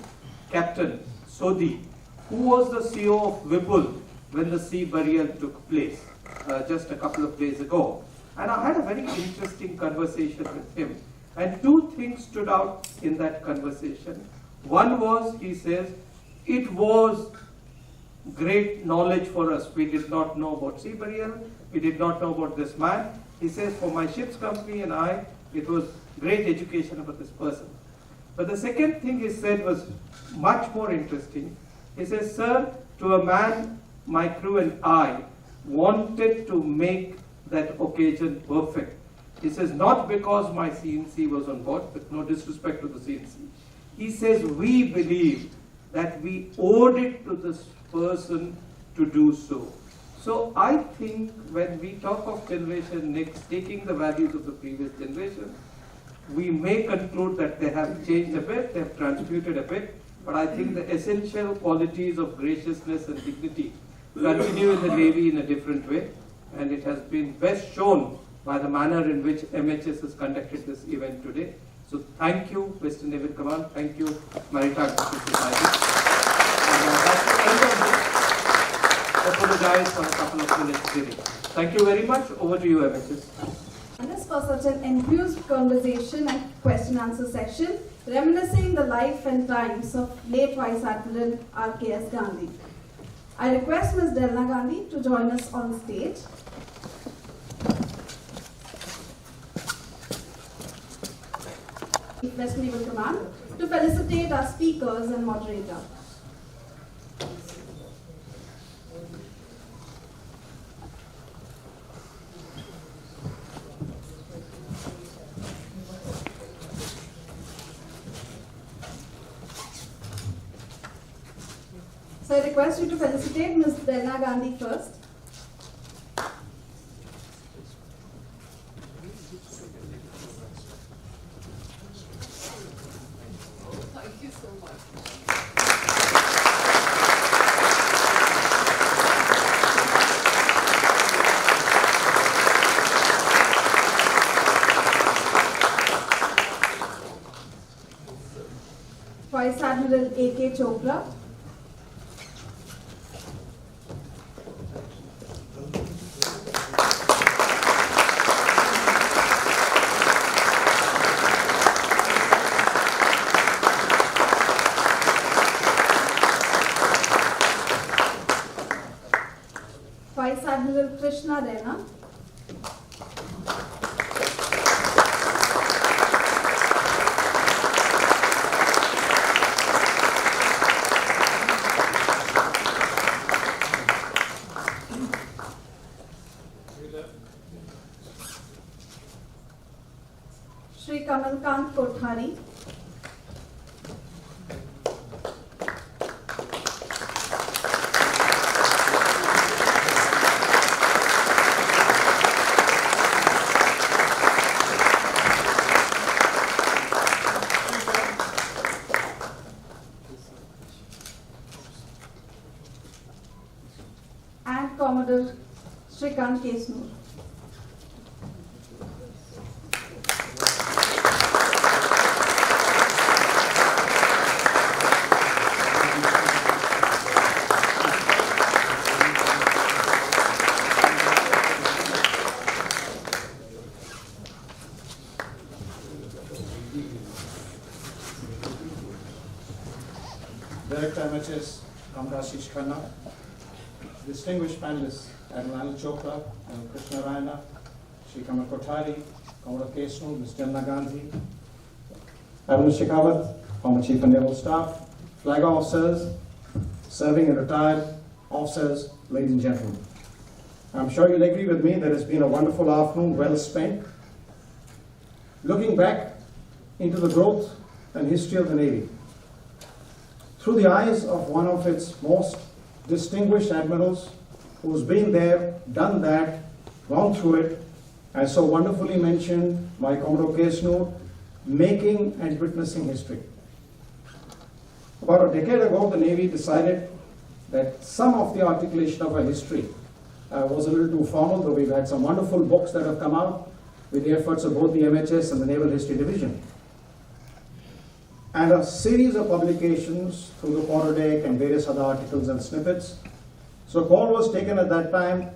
Captain Sodhi, who was the CEO of Vipul when the sea burial took place just a couple of days ago. And I had a very interesting conversation with him. And two things stood out in that conversation. One was, he says, it was great knowledge for us. We did not know about sea burial. We did not know about this man. He says, for my ship's company and I, it was great education about this person. But the second thing he said was much more interesting. He says, sir, to a man, my crew and I wanted to make that occasion perfect. He says, not because my CNC was on board, but no disrespect to the CNC. He says, we believe that we owed it to this person to do so. So I think when we talk of generation next, taking the values of the previous generation, we may conclude that they have changed a bit, they have transmuted a bit, but I think the essential qualities of graciousness and dignity continue in the Navy in a different way, and it has been best shown by the manner in which MHS has conducted this event today. So thank you, Western Naval Command, thank you, Maritime Society. And that's the end of this. Apologize for a couple of minutes delay. Thank you very much. Over to you, MHS. And this for such an enthused conversation and question-answer section, reminiscing the life and times of late Vice Admiral RKS Ghandhi. I request Ms. Delna Gandhi to join us on the stage. West Naval Command to felicitate our speakers and moderator. So I request you to felicitate Ms. Delna Gandhi first. Thank you so much. Vice Admiral A.K. Chopra. Vice Admiral Krishna Rena. Shri Kamalkant Kothari. And Commodore Shrikant Kesnur. Director MHS Kamrashish Khanna, distinguished panelists Admiral Chopra, Admiral Krishna Rana, Shri Kamal Kothari, Commodore Kesnu, Ms. Ghandhi, Admiral Shekhawat, former Chief of Naval Staff, flag officers, serving and retired officers, ladies and gentlemen. I'm sure you'll agree with me that it's been a wonderful afternoon, well spent, looking back into the growth and history of the Navy through the eyes of one of its most distinguished admirals who's been there, done that, gone through it, and so wonderfully mentioned by Commodore Kesnu, making and witnessing history. About a decade ago, the Navy decided that some of the articulation of our history was a little too formal, though we've had some wonderful books that have come out with the efforts of both the MHS and the Naval History Division. And a series of publications through the quarter deck and various other articles and snippets. So a call was taken at that time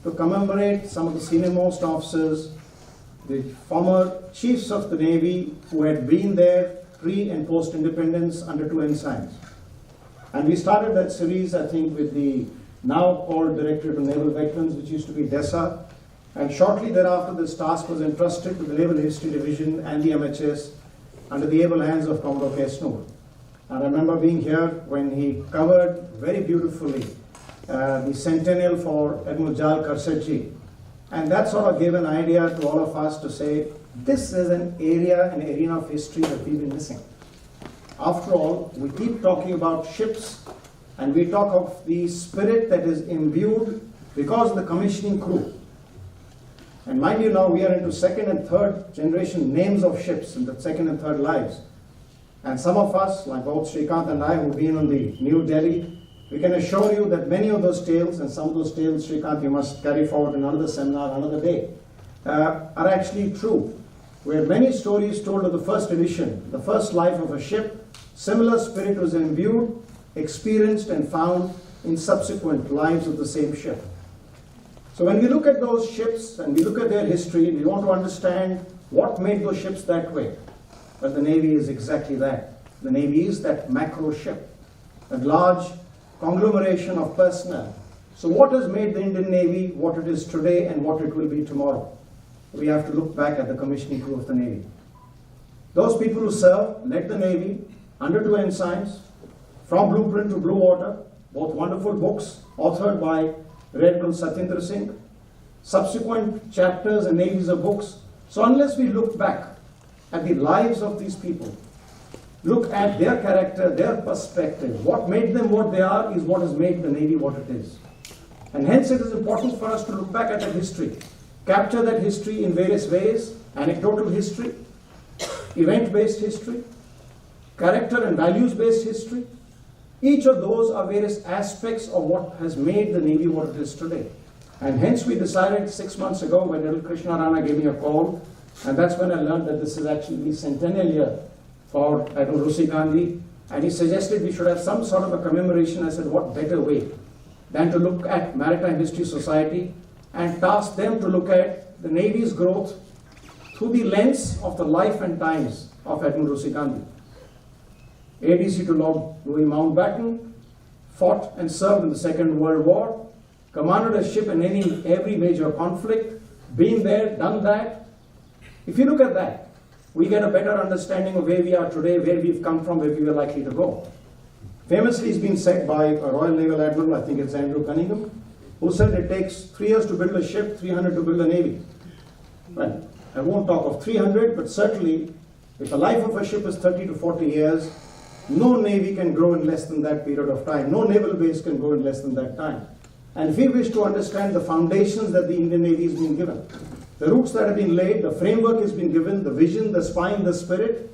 to commemorate some of the senior-most officers, the former chiefs of the Navy who had been there pre and post-independence under 2 ensigns. And we started that series, I think, with the now called Directorate of Naval Veterans, which used to be DESA. And shortly thereafter, this task was entrusted to the Naval History Division and the MHS under the able hands of Commodore Kesnu. And I remember being here when he covered very beautifully the centennial for Admiral Jal Karsetji. And that sort of gave an idea to all of us to say, this is an arena of history that we've been missing. After all, we keep talking about ships, and we talk of the spirit that is imbued because of the commissioning crew. And mind you now, we are into 2nd and 3rd generation names of ships in the 2nd and 3rd lives. And some of us, like both Srikanth and I, who've been on the New Delhi, we can assure you that many of those tales, and some of those tales, Srikanth, you must carry forward in another seminar, another day, are actually true. Where many stories told of the first edition, the first life of a ship, similar spirit was imbued, experienced, and found in subsequent lives of the same ship. So when we look at those ships and we look at their history, we want to understand what made those ships that way. But the Navy is exactly that. The Navy is that macro ship, a large conglomeration of personnel. So what has made the Indian Navy what it is today and what it will be tomorrow? We have to look back at the commissioning crew of the Navy. Those people who served, led the Navy under 2 ensigns, from blueprint to blue water, both wonderful books authored by Admiral Satyendra Singh, subsequent chapters and navies of books. So unless we look back at the lives of these people, look at their character, their perspective, what made them what they are is what has made the Navy what it is. And hence it is important for us to look back at that history, capture that history in various ways, anecdotal history, event-based history, character and values-based history. Each of those are various aspects of what has made the Navy what it is today. And hence we decided 6 months ago when Admiral Krishna Rana gave me a call, and that's when I learned that this is actually the centennial year for Admiral Ghandhi, and he suggested we should have some sort of a commemoration. I said, what better way than to look at Maritime History Society and task them to look at the Navy's growth through the lens of the life and times of Admiral Ghandhi. ADC to Lord Louis Mountbatten, fought and served in the Second World War, commanded a ship in every major conflict, been there, done that. If you look at that, we get a better understanding of where we are today, where we've come from, where we are likely to go. Famously, it's been said by a Royal Naval Admiral, I think it's Andrew Cunningham, who said it takes 3 years to build a ship, 300 to build a navy. Well, I won't talk of 300, but certainly, if the life of a ship is 30 to 40 years, no navy can grow in less than that period of time. No naval base can grow in less than that time. And if we wish to understand the foundations that the Indian Navy has been given, the roots that have been laid, the framework has been given, the vision, the spine, the spirit,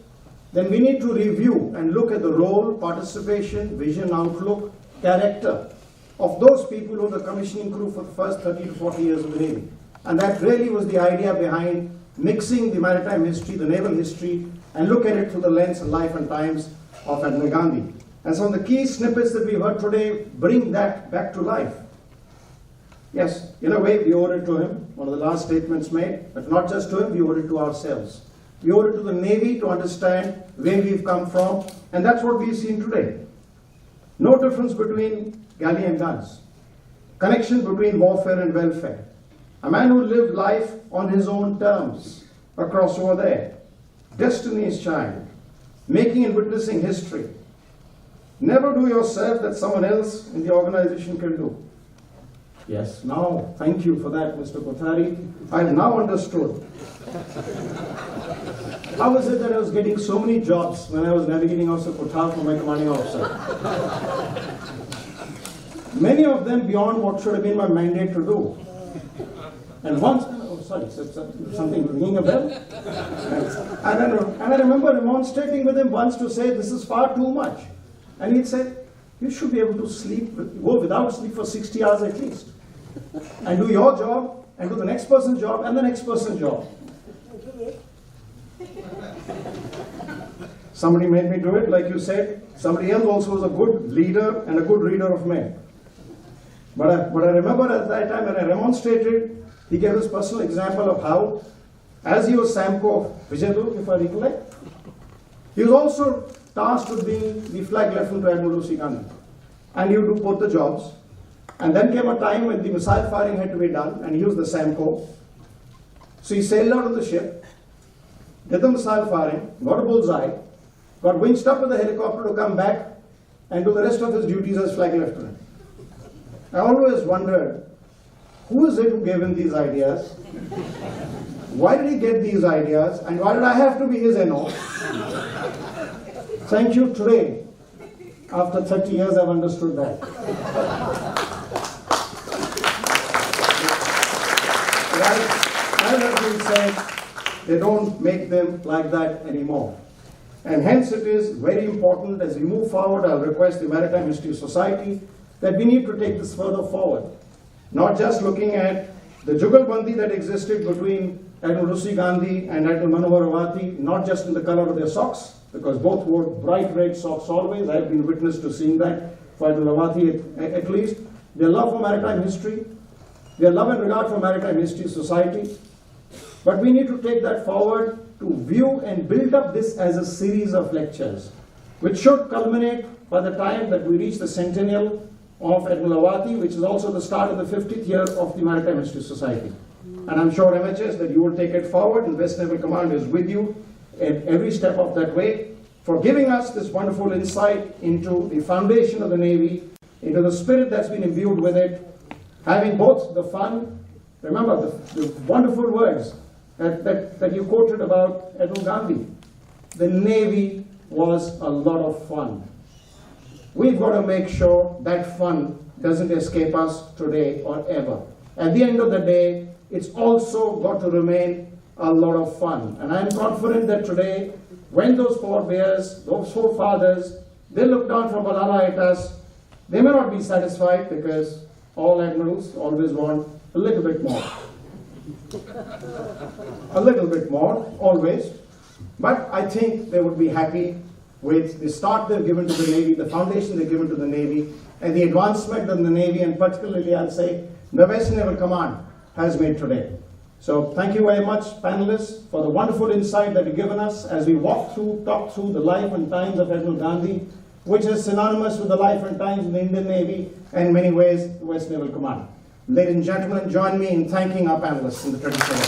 then we need to review and look at the role, participation, vision, outlook, character of those people who are the commissioning crew for the first 30 to 40 years of the Navy. And that really was the idea behind mixing the maritime history, the naval history, and look at it through the lens and life and times of Admiral Ghandhi. And some of the key snippets that we heard today bring that back to life. Yes, in a way, we owe it to him, one of the last statements made, but not just to him, we owe it to ourselves. We owe it to the Navy to understand where we've come from, and that's what we've seen today. difference between galley and guns, connection between warfare and welfare. A man who lived life on his own terms across over there, destiny's child, making and witnessing history. Never do yourself that someone else in the organization can do. Yes, now, thank you for that, Mr. Kothari. I have now understood. How is it that I was getting so many jobs when I was navigating Officer Kothar for my commanding officer? Many of them beyond what should have been my mandate to do. And once, oh sorry, something ringing a bell? And I remember demonstrating with him once to say, this is far too much. And he'd say, you should be able to sleep, go without sleep for 60 hours at least. And do your job, and do the next person's job, and the next person's job. Somebody made me do it, like you said. Somebody else also was a good leader and a good reader of men. But I remember at that time when I demonstrated, he gave his personal example of how, as he was Samco of Vijaydur, if I recollect, he was also tasked with being the flag lieutenant to Admiral Ghandhi. And he would do both the jobs. And then came a time when the missile firing had to be done, and he was the Samco. So he sailed out of the ship, did the missile firing, got a bullseye, got winched up with the helicopter to come back and do the rest of his duties as flag lieutenant. I always wondered, who is it who gave him these ideas? Why did he get these ideas? And why did I have to be his NO? Thank you, today, after 30 years, I've understood that. As has been said, they don't make them like that anymore. And hence it is very important as we move forward, I'll request the Maritime History Society that we need to take this further forward. Not just looking at the jugalbandi that existed between Admiral Ghandhi and Admiral Manohar Awati, not just in the color of their socks, because both wore bright red socks always. I've been witness to seeing that for Admiral Awati at least. Their love for maritime history, their love and regard for Maritime History Society. But we need to take that forward to view and build up this as a series of lectures, which should culminate by the time that we reach the centennial of Admiral Awati, which is also the start of the 50th year of the Maritime History Society. And I'm sure, MHS, that you will take it forward, and West Naval Command is with you at every step of that way, for giving us this wonderful insight into the foundation of the Navy, into the spirit that's been imbued with it, having both the fun, remember the wonderful words that you quoted about Admiral Ghandhi. The Navy was a lot of fun. We've got to make sure that fun doesn't escape us today or ever. At the end of the day, it's also got to remain a lot of fun. And I'm confident that today, when those forebears, those forefathers, they look down from Valhalla at us, they may not be satisfied because all admirals always want a little bit more. A little bit more, always. But I think they would be happy with the start they've given to the Navy, the foundation they've given to the Navy, and the advancement that the Navy, and particularly I'll say, the West Naval Command has made today. So thank you very much, panelists, for the wonderful insight that you've given us as we talk through the life and times of Admiral Ghandhi, which is synonymous with the life and times of the Indian Navy, and in many ways, the West Naval Command. Ladies and gentlemen, join me in thanking our panelists in the traditional way.